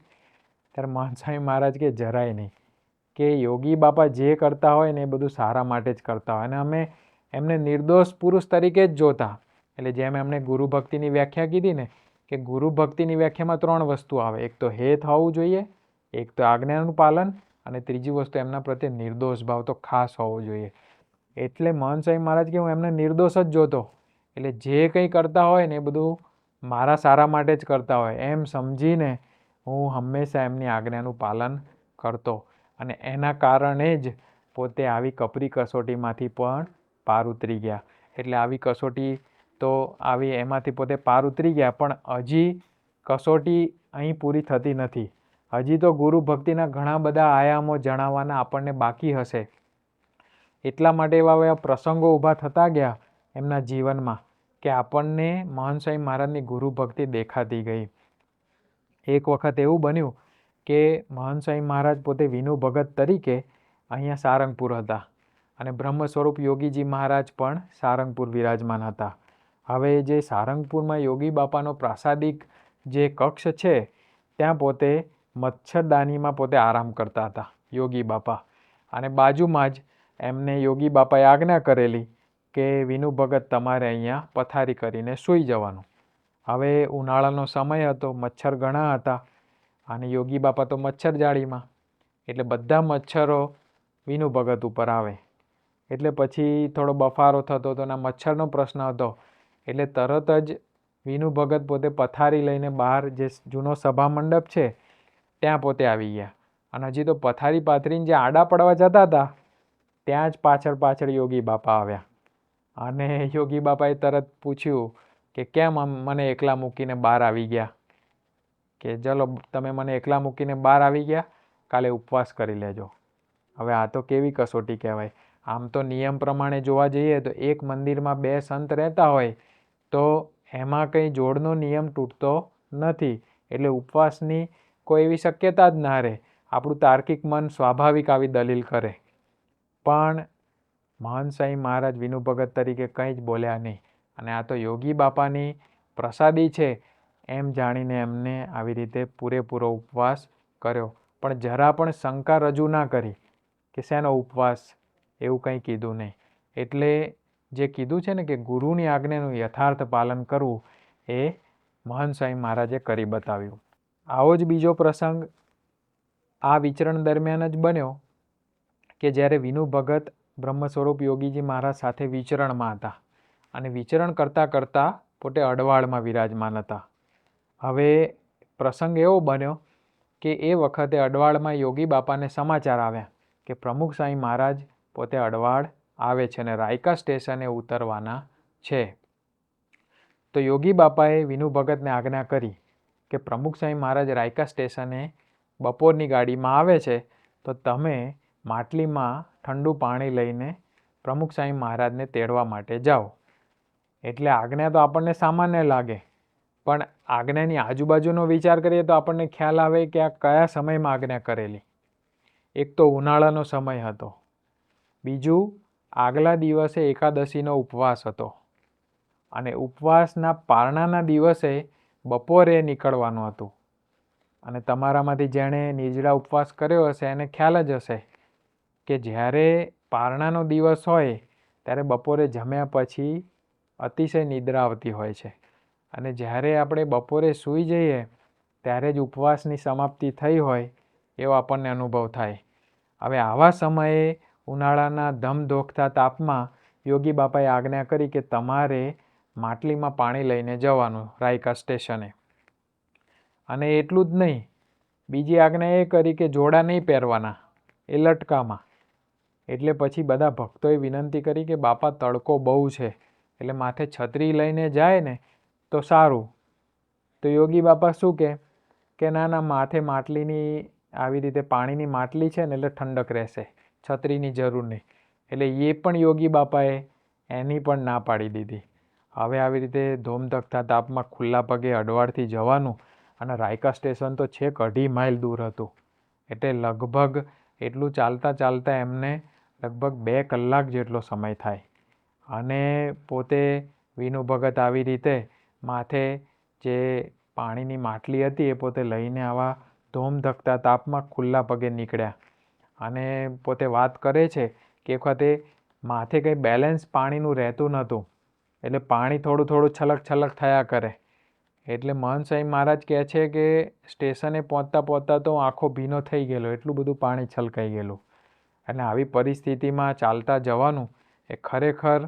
ત્યારે મહંત સ્વામી મહારાજ કે જરાય નહીં, કે યોગી બાપા જે કરતા હોય ને એ બધું સારા માટે જ કરતા હોય, અને અમે એમને નિર્દોષ પુરુષ તરીકે જ જોતા. એટલે જેમ એમણે ગુરુ ભક્તિની વ્યાખ્યા કીધી ને કે ગુરુ ભક્તિની વ્યાખ્યામાં 3 વસ્તુ આવે. એક તો હેત હોવું જોઈએ, એક તો આજ્ઞાનું પાલન, અને ત્રીજી વસ્તુ એમના પ્રત્યે નિર્દોષ ભાવ તો ખાસ હોવો જોઈએ. એટલે મહંત સ્વામી મહારાજ કે હું એમને નિર્દોષ જ જોતો. એટલે જે કંઈ કરતા હોય ને એ બધું મારા સારા માટે જ કરતા હોય એમ સમજીને હું હંમેશા એમની આજ્ઞાનું પાલન કરતો. અને એના કારણે જ પોતે આવી કપરી કસોટીમાંથી પણ પાર ઉતરી ગયા. એટલે આવી કસોટી તો આવી એમાંથી પોતે પાર ઉતરી ગયા, પણ હજી કસોટી અહીં પૂરી થતી નથી. હજી તો ગુરુ ભક્તિના ઘણા બધા આયામો જણાવવાના આપણને બાકી હશે. એટલા માટે એવા પ્રસંગો ઊભા થતા ગયા એમના જીવનમાં કે આપણને મહંત સ્વામી મહારાજની ગુરુ ભક્તિ દેખાતી ગઈ. એક વખત એવું બન્યું કે મહંત સ્વામી મહારાજ પોતે વિનુ ભગત તરીકે અહીંયા સારંગપુર હતા અને બ્રહ્મ સ્વરૂપ યોગીજી મહારાજ પણ સારંગપુર વિરાજમાન હતા. હવે જે સારંગપુરમાં યોગી બાપાનો પ્રાસાદિક જે કક્ષ છે ત્યાં પોતે મચ્છરદાનીમાં પોતે આરામ કરતા હતા યોગી બાપા. અને બાજુમાં જ એમને યોગી બાપાએ આજ્ઞા કરેલી કે વિનુ ભગત તમારે અહીંયા પથારી કરીને સૂઈ જવાનું. હવે ઉનાળાનો સમય હતો, મચ્છર ઘણા હતા અને યોગી બાપા તો મચ્છરજાળીમાં, એટલે બધા મચ્છરો વિનુ ભગત ઉપર આવે. એટલે પછી થોડો બફારો થતો હતો અને મચ્છરનો પ્રશ્ન હતો. એટલે તરત જ વિનુ ભગત પોતે પથારી લઈને બહાર જે જૂનો સભા મંડપ છે ત્યાં પોતે આવી ગયા. અને હજી તો પથારી પાથરીને જે આડા પડવા જતા હતા ત્યાં જ પાછળ યોગી બાપા આવ્યા. અને યોગી બાપાએ તરત પૂછ્યું કે કેમ મને એકલા મૂકીને બહાર આવી ગયા? કે ચલો તમે મને એકલા મૂકીને બહાર આવી ગયા, કાલે ઉપવાસ કરી લેજો. હવે આ તો કેવી કસોટી કહેવાય. આમ તો નિયમ પ્રમાણે જોવા જઈએ તો એક મંદિરમાં 2 સંત રહેતા હોય તો એમાં કંઈ જોડનો નિયમ તૂટતો નથી. એટલે ઉપવાસની કોઈ એવી શક્યતા જ ના રહે. આપણું તાર્કિક મન સ્વાભાવિક આવી દલીલ કરે. પણ મહંત સ્વામી મહારાજ વિનુ ભગત તરીકે કંઈ જ બોલ્યા નહીં. અને આ તો યોગી બાપાની પ્રસાદી છે એમ જાણીને એમને આવી રીતે પૂરેપૂરો ઉપવાસ કર્યો. પણ જરા પણ શંકા રજૂ ના કરી કે શેનો ઉપવાસ, એવું કંઈ કીધું નહીં. એટલે જે કીધું છે ને કે ગુરુની આજ્ઞાનું યથાર્થ પાલન કરવું એ મહંત સ્વામી મહારાજે કરી બતાવ્યું. આવો જ બીજો પ્રસંગ આ વિચરણ દરમિયાન જ બન્યો કે જ્યારે વિનુ ભગત બ્રહ્મ સ્વરૂપ યોગીજી મહારાજ સાથે વિચરણમાં હતા અને વિચરણ કરતાં કરતાં પોતે અડવાળમાં વિરાજમાન હતા. હવે પ્રસંગ એવો બન્યો કે એ વખતે અડવાળમાં યોગી બાપાને સમાચાર આવ્યા કે પ્રમુખ સાંઈ મહારાજ પોતે અડવાળ આવે છે અને રાયકા સ્ટેશને ઉતરવાના છે. તો યોગી બાપાએ વિનુ ભગતને આજ્ઞા કરી કે પ્રમુખ સાંઈ મહારાજ રાયકા સ્ટેશને બપોરની ગાડીમાં આવે છે, તો તમે માટલીમાં ઠંડુ પાણી લઈને પ્રમુખ સાંઈ મહારાજને તેડવા માટે જાઓ. એટલે આજ્ઞા તો આપણને સામાન્ય લાગે, પણ આજ્ઞાની આજુબાજુનો વિચાર કરીએ તો આપણને ખ્યાલ આવે કે આ કયા સમયમાં આજ્ઞા કરેલી. એક તો ઉનાળાનો સમય હતો, બીજું આગલા દિવસે એકાદશીનો ઉપવાસ હતો, અને ઉપવાસના પારણાના દિવસે બપોરે નીકળવાનું હતું. અને તમારામાંથી જેણે નિર્જળા ઉપવાસ કર્યો હશે એને ખ્યાલ જ હશે કે જ્યારે પારણાનો દિવસ હોય ત્યારે બપોરે જમ્યા પછી અતિશય નિદ્રા આવતી હોય છે, અને જ્યારે આપણે બપોરે સૂઈ જઈએ ત્યારે જ ઉપવાસની સમાપ્તિ થઈ હોય એવો આપણને અનુભવ થાય. હવે આવા સમયે ઉનાળાના ધમધોખતા તાપમાં યોગી બાપાએ આજ્ઞા કરી કે તમારે માટલીમાં પાણી લઈને જવાનું રાયકા સ્ટેશને. અને એટલું જ નહીં, બીજી આજ્ઞા એ કરી કે જોડા નહીં પહેરવાના, એ લટકામાં. એટલે પછી બધા ભક્તોએ વિનંતી કરી કે બાપા તડકો બહુ છે, એટલે માથે છત્રી લઈને જાય ને તો સારું. તો યોગી બાપા શું કે ના ના, માથે માટલીની આવી રીતે પાણીની માટલી છે ને એટલે ઠંડક રહેશે, છત્રીની જરૂર નહીં. એટલે એ પણ યોગી બાપાએ એની પણ ના પાડી દીધી. હવે આવી રીતે ધોમધખતા તાપમાં ખુલ્લા પગે અડવાળથી જવાનું, અને રાયકા સ્ટેશન તો છેક 2.5 માઇલ દૂર હતું. એટલે લગભગ એટલું ચાલતા ચાલતા એમને લગભગ 2 કલાક જેટલો સમય થાય. અને પોતે વિનુ ભગત આવી રીતે માથે જે પાણીની માટલી હતી એ પોતે લઈને આવા ધોમધખતા તાપમાં ખુલ્લા પગે નીકળ્યા. અને પોતે વાત કરે છે કે એક વખતે માથે કંઈ બેલેન્સ પાણીનું રહેતું નહોતું, એટલે પાણી થોડું થોડું છલક છલક થયા કરે. એટલે મહંત સાંઈ મહારાજ કહે છે કે સ્ટેશને પહોંચતા પહોંચતા તો આંખો ભીનો થઈ ગયેલો, એટલું બધું પાણી છલકાઈ ગયેલું. અને આવી પરિસ્થિતિમાં ચાલતા જવાનું એ ખરેખર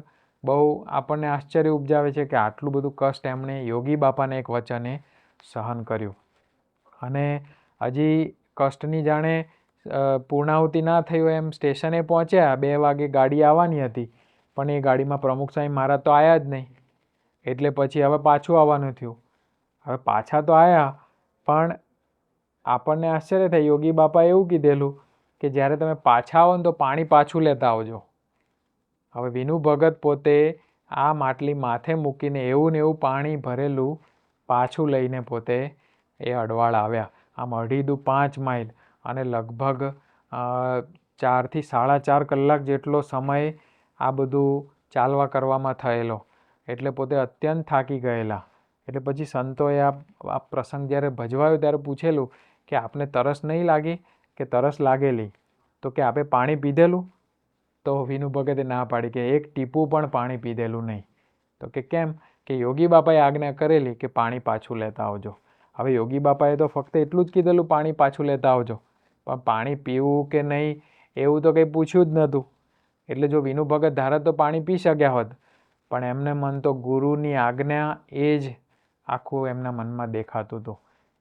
બહુ આપણને આશ્ચર્ય ઉપજાવે છે કે આટલું બધું કષ્ટ એમણે યોગી બાપાને એક વચને સહન કર્યું. અને હજી કષ્ટની જાણે પૂર્ણાહુતિ ના થઈ હોય એમ સ્ટેશને પહોંચ્યા. 2 વાગે ગાડી આવવાની હતી, પણ એ ગાડીમાં પ્રમુખ સાંઈ મહારાજ તો આવ્યા જ નહીં. એટલે પછી હવે પાછું આવવાનું થયું. હવે પાછા તો આવ્યા, પણ આપણને આશ્ચર્ય થાય. યોગી બાપાએ એવું કીધેલું કે જ્યારે તમે પાછા આવો ને તો પાણી પાછું લેતા આવજો. હવે વિનુ ભગત પોતે આ માટલી માથે મૂકીને એવું ને એવું પાણી ભરેલું પાછું લઈને પોતે એ અડવાળ આવ્યા. આમ 2.5 માઇલ, અને લગભગ 4 થી 4.5 કલાક જેટલો સમય આ બધું ચાલવા કરવામાં થયેલો. એટલે પોતે અત્યંત થાકી ગયેલા. એટલે પછી સંતોએ આ પ્રસંગ જ્યારે ભજવાયો ત્યારે પૂછેલું કે આપને તરસ નહીં લાગી કે તરસ લાગેલી? તો કે આપે પાણી પીધેલું? તો વિનુ ભગતે ના પાડી કે એક ટીપું પણ પાણી પીધેલું નહીં. તો કે કેમ? કે યોગી બાપાએ આજ્ઞા કરેલી કે પાણી પાછું લેતા આવજો. હવે યોગી બાપાએ તો ફક્ત એટલું જ કીધેલું પાણી પાછું લેતા આવજો, પણ પાણી પીવું કે નહીં એવું તો કંઈ પૂછ્યું જ નહોતું. એટલે જો વિનુ ભગત ધારત તો પાણી પી શક્યા હોત, પણ એમને મન તો ગુરુની આજ્ઞા એ જ આખું એમના મનમાં દેખાતું હતું.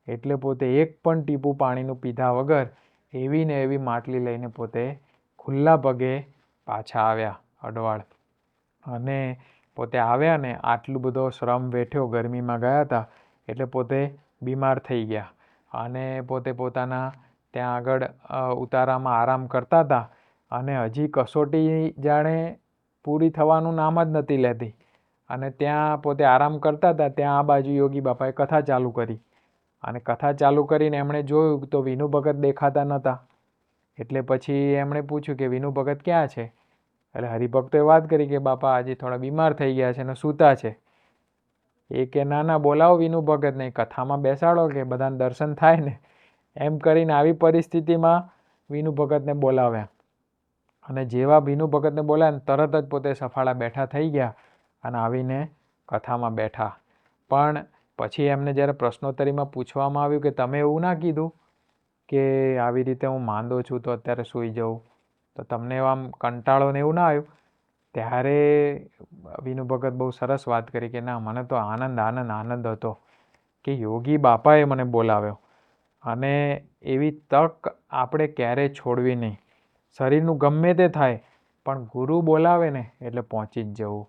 એટલે પોતે એક પણ ટીપું પાણીનું પીધા વગર એવી ને એવી માટલી લઈને પોતે ખુલ્લા પગે પાછા આવ્યા અડવાળ. અને પોતે આવ્યા ને આટલું બધો શ્રમ વેઠ્યો, ગરમીમાં ગયા હતા એટલે પોતે બીમાર થઈ ગયા. અને પોતે પોતાના ત્યાં આગળ ઉતારામાં આરામ કરતા હતા. અને હજી કસોટી જાણે પૂરી થવાનું નામ જ નથી લેતી. અને ત્યાં પોતે આરામ કરતા હતા, ત્યાં આ બાજુ યોગી બાપાએ કથા ચાલુ કરી. અને કથા ચાલુ કરીને એમણે જોયું તો વિનુ ભગત દેખાતા નહોતા. એટલે પછી એમણે પૂછ્યું કે વિનુ ભગત ક્યાં છે? એટલે હરિભક્તોએ વાત કરી કે બાપા આજે થોડા બીમાર થઈ ગયા છે અને સૂતા છે. એ કે ના ના, બોલાવો વિનુ ભગતને, કથામાં બેસાડો કે બધાને દર્શન થાય ને. એમ કરીને આવી પરિસ્થિતિમાં વિનુ ભગતને બોલાવ્યા. અને જેવા વિનુ ભગતને બોલાવ્યા ને તરત જ પોતે સફાળા બેઠા થઈ ગયા અને આવીને કથામાં બેઠા. પણ પછી એમને જ્યારે પ્રશ્નોત્તરીમાં પૂછવામાં આવ્યું કે તમે એવું ના કીધું કે આવી રીતે હું માંદો છું તો અત્યારે સૂઈ જાઉં, તો તમને એવા કંટાળો ને એવું ના આવ્યું? ત્યારે વિનુ ભગત બહુ સરસ વાત કરી કે ના, મને તો આનંદ આનંદ આનંદ હતો. કે યોગી બાપાએ મને બોલાવ્યો અને એવી તક આપણે ક્યારેય છોડવી નહીં. શરીરનું ગમે તે થાય પણ ગુરુ બોલાવે ને એટલે પહોંચી જ જવું.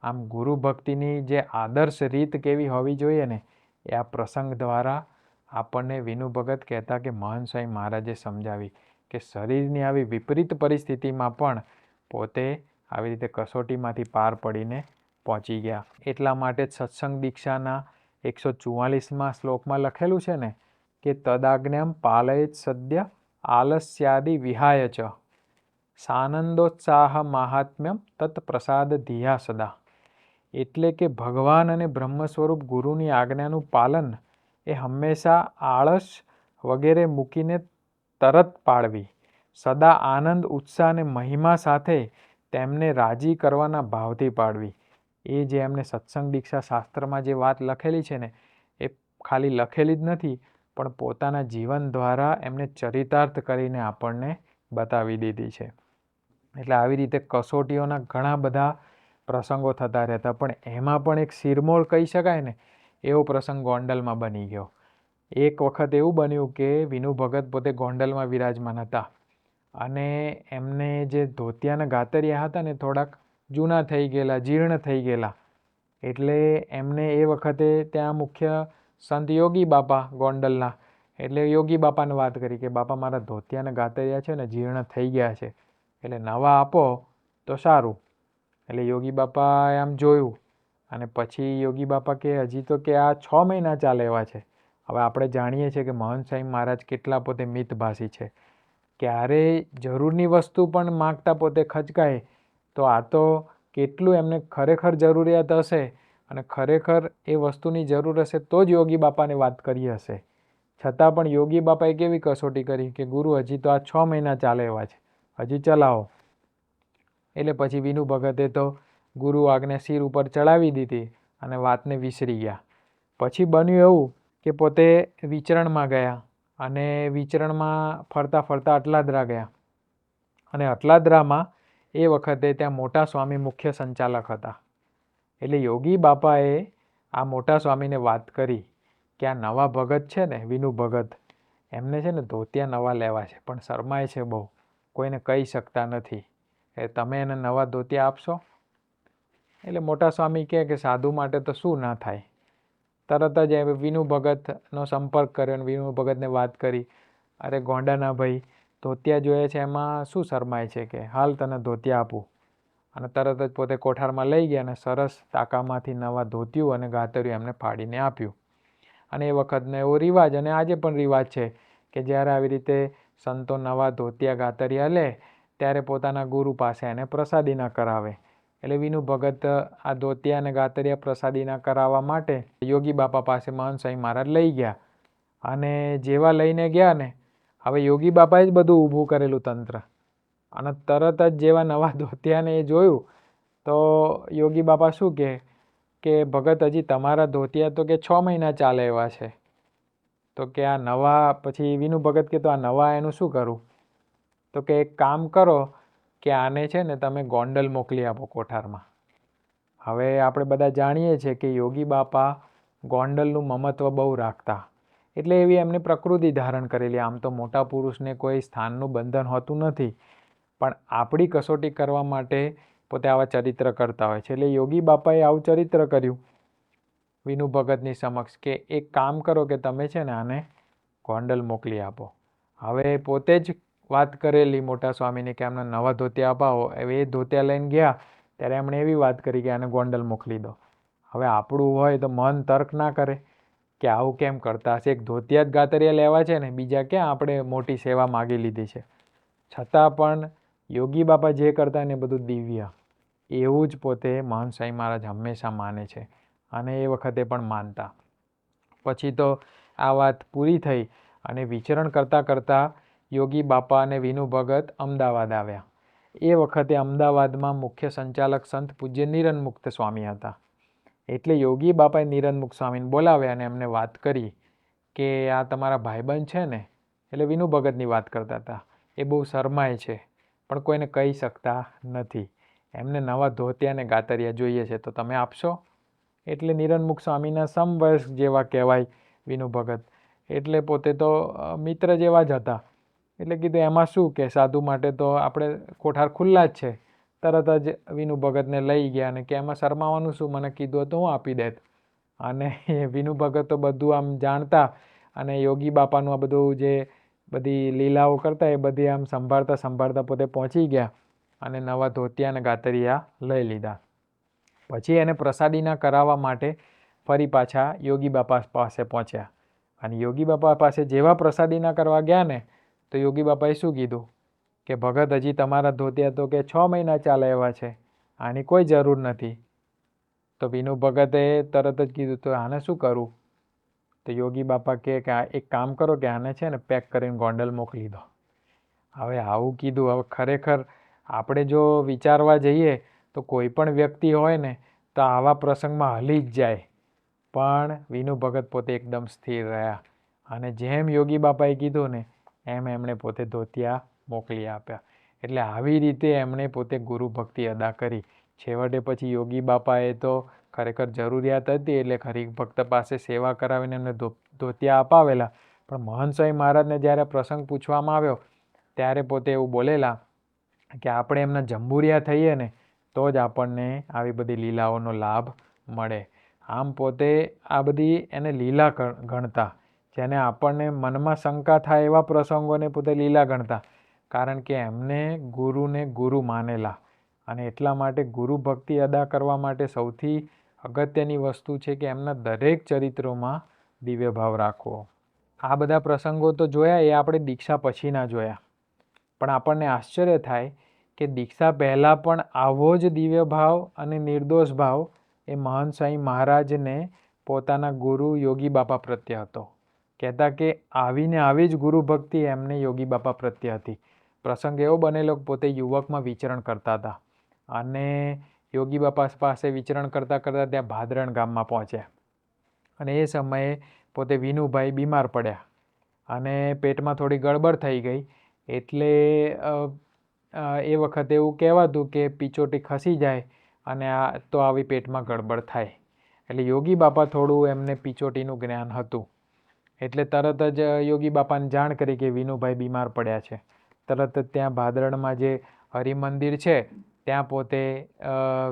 આમ ગુરુ ભક્તિની જે આદર્શ રીત કેવી હોવી જોઈએ ને એ આ પ્રસંગ દ્વારા આપણને વિનુ ભગત કહેતા કે મહંત સ્વામી મહારાજે સમજાવી કે શરીરની આવી વિપરીત પરિસ્થિતિમાં પણ પોતે આવી રીતે કસોટીમાંથી પાર પડીને પહોંચી ગયા. એટલા માટે જ સત્સંગ દીક્ષાના 144માં શ્લોકમાં લખેલું છે ને કે તદાજ્ઞામ પાલયેત સદ્ય આલસ્યાદિ વિહાય ચ સાનંદોત્સાહ માહાત્મ્યમ તત્પ્રસાદ ધિયા સદા. એટલે કે ભગવાન અને બ્રહ્મ સ્વરૂપ ગુરુની આજ્ઞાનું પાલન એ હંમેશા આળસ વગેરે મૂકીને તરત પાળવી, સદા આનંદ ઉત્સાહ અને મહિમા સાથે તેમને રાજી કરવાના ભાવથી પાડવી. એ જે એમને સત્સંગ દીક્ષા શાસ્ત્રમાં જે વાત લખેલી છે ને એ ખાલી લખેલી જ નથી પણ પોતાના જીવન દ્વારા એમને ચરિતાર્થ કરીને આપણને બતાવી દીધી છે. એટલે આવી રીતે કસોટીઓના ઘણા બધા પ્રસંગો થતા રહેતા પણ એમાં પણ એક શિરમોર કહી શકાય ને એવો પ્રસંગ ગોંડલમાં બની ગયો. એક વખત એવું બન્યું કે વિનુ ભગત પોતે ગોંડલમાં વિરાજમાન હતા અને એમને જે ધોતિયાના ગાતરિયા હતા ને થોડાક જૂના થઈ ગયેલા, જીર્ણ થઈ ગયેલા. એટલે એમને એ વખતે ત્યાં મુખ્ય સંત યોગી બાપા ગોંડલના, એટલે યોગી બાપાને વાત કરી કે બાપા મારા ધોતિયાના ગાતરિયા છે ને જીર્ણ થઈ ગયા છે, એટલે નવા આપો તો સારું. એટલે યોગી બાપાએ આમ જોયું અને પછી યોગી બાપા કે હજી તો કે આ 6 મહિના ચાલે એવા છે. હવે આપણે જાણીએ છીએ કે મહંત સ્વામી મહારાજ કેટલા પોતે મિતભાષી છે. ક્યારેય જરૂરની વસ્તુ પણ માગતા પોતે ખચકાય તો આ તો કેટલું એમને ખરેખર જરૂરિયાત હશે અને ખરેખર એ વસ્તુની જરૂર હશે તો જ યોગી બાપાને વાત કરી હશે. છતાં પણ યોગી બાપાએ કેવી કસોટી કરી કે ગુરુ હજી તો આ 6 મહિના ચાલે એવા છે, હજી ચલાવો. એટલે પછી વિનુ ભગતે તો ગુરુ આજ્ઞા શિર ઉપર ચડાવી દીધી અને વાતને વિસરી ગયા. પછી બન્યું એવું કે પોતે વિચરણમાં ગયા અને વિચરણમાં ફરતા ફરતા અટલાદરા ગયા અને અટલાદરામાં એ વખતે ત્યાં મોટા સ્વામી મુખ્ય સંચાલક હતા. એટલે યોગી બાપાએ આ મોટા સ્વામીને વાત કરી કે આ નવા ભગત છે ને વિનુ ભગત, એમને છે ને ધોતિયા નવા લેવા છે પણ શરમાય છે બહુ, કોઈને કહી શકતા નથી, એ તમે એને નવા ધોતિયા આપશો? એટલે મોટા સ્વામી કહે કે સાધુ માટે તો શું ના થાય. તરત જ વિનુ ભગતનો સંપર્ક કર્યો અને વિનુ ભગતને વાત કરી, અરે ગોંડાના ભાઈ ધોતિયા જોઈએ છે એમાં શું શરમાય છે કે હાલ તને ધોતિયા આપું. અને તરત જ પોતે કોઠારમાં લઈ ગયા અને સરસ ટાંકામાંથી નવા ધોતિયું અને ગાતરિયું એમને ફાડીને આપ્યું. અને એ વખતનો એવો રિવાજ અને આજે પણ રિવાજ છે કે જ્યારે આવી રીતે સંતો નવા ધોતિયા ગાતરિયા લે ત્યારે પોતાના ગુરુ પાસે એને પ્રસાદીના કરાવે. એટલે વિનુ ભગત આ ધોતિયા અને ગાતરિયા પ્રસાદીના કરાવવા માટે યોગી બાપા પાસે મહંત સ્વામી મહારાજ લઈ ગયા અને જેવા લઈને ગયા ને હવે યોગી બાપાએ જ બધું ઊભું કરેલું તંત્ર અને તરત જ જેવા નવા ધોતિયાને એ જોયું તો યોગી બાપા શું કહે કે ભગત હજી તમારા ધોતિયા તો કે 6 મહિના ચાલે એવા છે, તો કે આ નવા, પછી વિનુ ભગત કે તો આ નવા એનું શું કરું? તો કે એક કામ કરો કે આને છે ને તમે ગોંડલ મોકલી આપો કોઠારમાં. હવે આપણે બધા જાણીએ છીએ કે યોગી બાપા ગોંડલનું મમત્વ બહુ રાખતા, એટલે એવી એમને પ્રકૃતિ ધારણ કરેલી. આમ તો મોટા પુરુષને કોઈ સ્થાનનું બંધન હોતું નથી પણ આપણી કસોટી કરવા માટે પોતે આવા ચરિત્ર કરતા હોય છે. એટલે યોગી બાપાએ આવું ચરિત્ર કર્યું વિનુ ભગતની સમક્ષ કે એક કામ કરો કે તમે છે ને આને ગોંડલ મોકલી આપો. હવે પોતે જ વાત કરેલી મોટા સ્વામીને કે આમને નવા ધોતિયા અપાવો. હવે એ ધોતિયા લઈને ગયા ત્યારે એમણે એવી વાત કરી કે આને ગોંડલ મોકલી દો. હવે આપણું હોય તો મન તર્ક ના કરે કે આવું કેમ કરતા હશે, એક ધોતિયા જ ગાતરિયા લેવા છે ને બીજા ક્યાં આપણે મોટી સેવા માગી લીધી છે. છતાં પણ યોગી બાપા જે કરતા ને બધું દિવ્ય, એવું જ પોતે મહંત સ્વામી મહારાજ હંમેશા માને છે અને એ વખતે પણ માનતા. પછી તો આ વાત પૂરી થઈ અને વિચરણ કરતાં કરતાં યોગી બાપા અને વિનુ ભગત અમદાવાદ આવ્યા. એ વખતે અમદાવાદમાં મુખ્ય સંચાલક સંત પૂજ્ય નિરંજનમુક્ત સ્વામી હતા. એટલે યોગી બાપાએ નિરંજનમુક્ત સ્વામીને બોલાવ્યા અને એમને વાત કરી કે આ તમારા ભાઈબંધ છે ને, એટલે વિનુ ભગતની વાત કરતા હતા, એ બહુ શરમાય છે પણ કોઈને કહી શકતા નથી, એમને નવા ધોતિયા અને ગાતરિયા જોઈએ છે તો તમે આપશો? એટલે નિરંજનમુખ સ્વામીના સમવયસ્ક જેવા કહેવાય વિનુ ભગત. એટલે પોતે તો મિત્ર જેવા જ હતા. એટલે કીધું એમાં શું કે સાધુ માટે તો આપણે કોઠાર ખુલ્લા જ છે. તરત જ વિનુ ભગતને લઈ ગયા અને કે એમાં શરમાવાનું શું, મને કીધું તો હું આપી દેત. અને વિનુ ભગત તો બધું આમ જાણતા અને યોગી બાપાનું આ બધું જે બધી લીલાઓ કરતા એ બધી આમ સંભાળતા પોતે પહોંચી ગયા અને નવા ધોતિયા અને ગાતરિયા લઈ લીધા. પછી એને પ્રસાદીના કરાવવા માટે ફરી પાછા યોગી બાપા પાસે પહોંચ્યા. અને યોગી બાપા પાસે જેવા પ્રસાદીના કરવા ગયા ને તો યોગી બાપાએ શું કીધું કે ભગત હજી તમારા ધોતિયા તો કે 6 મહિના ચાલે એવા છે, આની કોઈ જરૂર નથી. તો વિનુ ભગતે તરત જ કીધું તો આને શું કરું? તો યોગી બાપા કે એક કામ કરો કે આને છે ને પેક કરીને ગોંડલ મોકલી દો. હવે આવું કીધું. હવે ખરેખર આપણે જો વિચારવા જઈએ તો કોઈ પણ વ્યક્તિ હોય ને તો આવા પ્રસંગમાં હલી જ જાય. પણ વિનુ ભગત પોતે એકદમ સ્થિર રહ્યા અને જેમ યોગી બાપાએ કીધું ને એમ એમણે પોતે ધોતિયા મોકલી આપ્યા. એટલે આવી રીતે એમણે પોતે ગુરુ ભક્તિ અદા કરી. છેવટે પછી યોગી બાપાએ તો ખરેખર જરૂરિયાત હતી એટલે હરિભક્ત પાસે સેવા કરાવીને એમને ધોતિયા અપાવેલા. પણ મહંત સ્વામી મહારાજને જ્યારે પ્રસંગ પૂછવામાં આવ્યો ત્યારે પોતે એવું બોલેલા કે આપણે એમના જંબુરિયા થઈએ ને તો જ આપણને આવી બધી લીલાઓનો લાભ મળે. આમ પોતે આ બધી એને લીલા ગણતા. જેને આપણને મનમાં શંકા થાય એવા પ્રસંગોને પોતે લીલા ગણતા. કારણ કે એમને ગુરુને ગુરુ માનેલા અને એટલા માટે ગુરુ ભક્તિ અદા કરવા માટે સૌથી અગત્યની વસ્તુ છે કે એમના દરેક ચરિત્રોમાં દિવ્ય ભાવ રાખવો. આ બધા પ્રસંગો તો જોયા એ આપણે દીક્ષા પછીના જોયા. પણ આપણને આશ્ચર્ય થાય કે દીક્ષા પહેલાં પણ આવો જ દિવ્ય ભાવ અને નિર્દોષ ભાવ એ મહંત સ્વામી મહારાજને પોતાના ગુરુ યોગી બાપા પ્રત્યે હતો. કહેતા કે આવીને આવી જ ગુરુ ભક્તિ એમને યોગી બાપા પ્રત્યે હતી. પ્રસંગ એવો બનેલો કે પોતે યુવકમાં વિચરણ કરતા હતા અને યોગી બાપા પાસે વિચરણ કરતાં કરતાં ત્યાં ભાદરણ ગામમાં પહોંચ્યા. અને એ સમયે પોતે વિનુભાઈ બીમાર પડ્યા અને પેટમાં થોડી ગડબડ થઈ ગઈ. એટલે એ વખતે એવું કહેવાતું કે પિચોટી ખસી જાય અને તો આવી પેટમાં ગડબડ થાય. એટલે યોગી બાપા થોડું એમને પિચોટીનું જ્ઞાન હતું. એટલે તરત જ યોગી બાપાને જાણ કરી કે વિનુભાઈ બીમાર પડ્યા છે. તરત જ ત્યાં ભાદરણમાં જે હરિમંદિર છે ત્યાં પોતે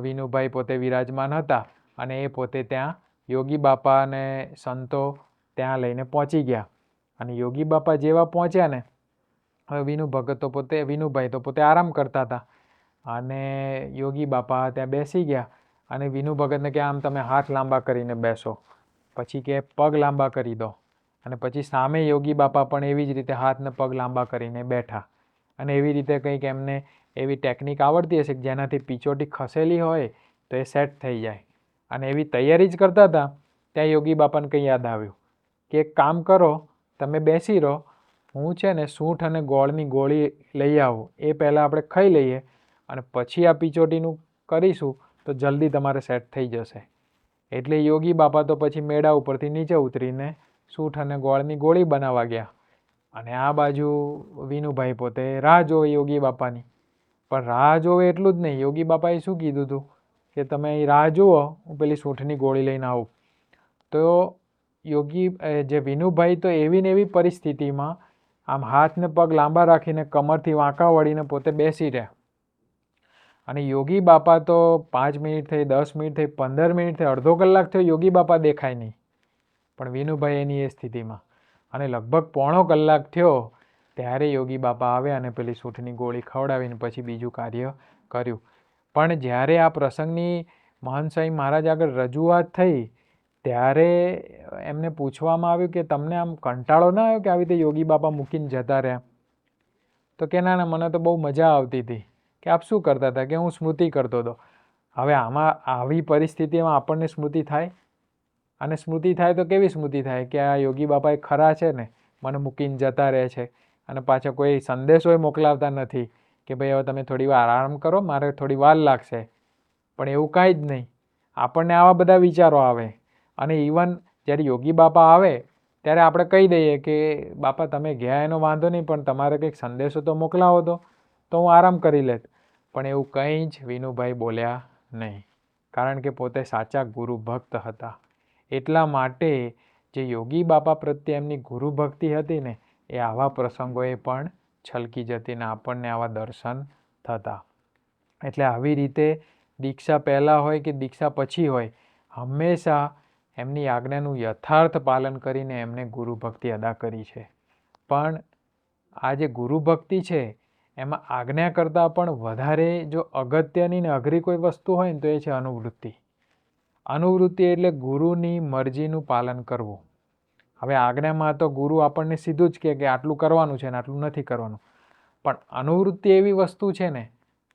વિનુભાઈ પોતે વિરાજમાન હતા અને એ પોતે ત્યાં યોગી બાપા અને સંતો ત્યાં લઈને પહોંચી ગયા. અને યોગી બાપા જેવા પહોંચ્યા ને હવે વિનુભાઈ તો પોતે આરામ કરતા હતા અને યોગી બાપા ત્યાં બેસી ગયા અને વિનુ ભગતને કે આમ તમે હાથ લાંબા કરીને બેસો, પછી કે પગ લાંબા કરી દો અને પછી સામે યોગી બાપા પણ એવી જ રીતે હાથ ને પગ લાંબા કરીને બેઠા. અને એવી રીતે કંઈક એમને એવી ટેકનિક આવડતી હશે કે જેનાથી પિચોટી ખસેલી હોય તો એ સેટ થઈ જાય. અને એવી તૈયારી જ કરતા હતા ત્યાં યોગી બાપાને કંઈ યાદ આવ્યું કે એક કામ કરો, તમે બેસી રહો, હું છે ને સૂંઠ અને ગોળની ગોળી લઈ આવું, એ પહેલાં આપણે ખાઈ લઈએ અને પછી આ પિચોટીનું કરીશું તો જલ્દી તમારે સેટ થઈ જશે. એટલે યોગી બાપા તો પછી મેળા ઉપરથી નીચે ઉતરીને સૂંઠ અને ગોળની ગોળી બનાવવા ગયા અને આ બાજુ વિનુભાઈ પોતે રાહ જોવે યોગી બાપાની. પણ રાહ જોવે એટલું જ નહીં, યોગી બાપાએ શું કીધું હતું કે તમે અહીં રાહ જુઓ, હું પેલી સૂંઠની ગોળી લઈને આવું. તો જે વિનુભાઈ તો એવી ને એવી પરિસ્થિતિમાં આમ હાથ ને પગ લાંબા રાખીને કમરથી વાંકા વળીને પોતે બેસી રહ્યા. અને યોગી બાપા તો 5 મિનિટ થઈ, 10 મિનિટ થઈ, 15 મિનિટ થઈ, અડધો કલાક થયો, યોગી બાપા દેખાય નહીં. પણ વિનુભાઈ એની એ સ્થિતિમાં અને લગભગ પોણો કલાક થયો ત્યારે યોગી બાપા આવ્યા અને પેલી સૂંઠની ગોળી ખવડાવીને પછી બીજું કાર્ય કર્યું. પણ જ્યારે આ પ્રસંગની મહંત સ્વામી મહારાજ આગળ રજૂઆત થઈ ત્યારે એમને પૂછવામાં આવ્યું કે તમને આમ કંટાળો ના આવ્યો કે આવી રીતે યોગી બાપા મૂકીને જતા રહ્યા? તો કે ના મને તો બહુ મજા આવતી હતી. કે આપ શું કરતા હતા? કે હું સ્મૃતિ કરતો હતો. હવે આમાં આવી પરિસ્થિતિમાં આપણને સ્મૃતિ થાય? અને સ્મૃતિ થાય તો કેવી સ્મૃતિ થાય કે આ યોગી બાપા એ ખરા છે ને, મને મૂકીને જતા રહે છે અને પાછા કોઈ સંદેશો મોકલાવતા નથી કે ભાઈ હવે તમે થોડી વાર આરામ કરો, મારે થોડી વાર લાગશે. પણ એવું કાંઈ જ નહીં. આપણને આવા બધા વિચારો આવે અને ઇવન જ્યારે યોગી બાપા આવે ત્યારે આપણે કહી દઈએ કે બાપા તમે ગયા એનો વાંધો નહીં, પણ તમારે કંઈક સંદેશો તો મોકલાવો તો હું આરામ કરી લેત. પણ એવું કંઈ જ વિનુભાઈ બોલ્યા નહીં. કારણ કે પોતે સાચા ગુરુ ભક્ત હતા. એટલા માટે જે યોગી બાપા પ્રત્યે એમની ગુરુ ભક્તિ હતી ને એ આવા પ્રસંગોએ પણ છલકી જતી ને આપણને આવા દર્શન થતા. એટલે આવી રીતે દીક્ષા પહેલાં હોય કે દીક્ષા પછી હોય, હંમેશા એમની આજ્ઞાનું યથાર્થ પાલન કરીને એમને ગુરુ ભક્તિ અદા કરી છે. પણ આ જે ગુરુ ભક્તિ છે એમાં આજ્ઞા કરતાં પણ વધારે જો અગત્યની ને અઘરી કોઈ વસ્તુ હોય ને તો એ છે અનુવૃત્તિ. અનુવૃત્તિ એટલે ગુરુની મરજીનું પાલન કરવું. હવે આજ્ઞામાં તો ગુરુ આપણને સીધું જ કહે કે આટલું કરવાનું છે ને આટલું નથી કરવાનું. પણ અનુવૃત્તિ એવી વસ્તુ છે ને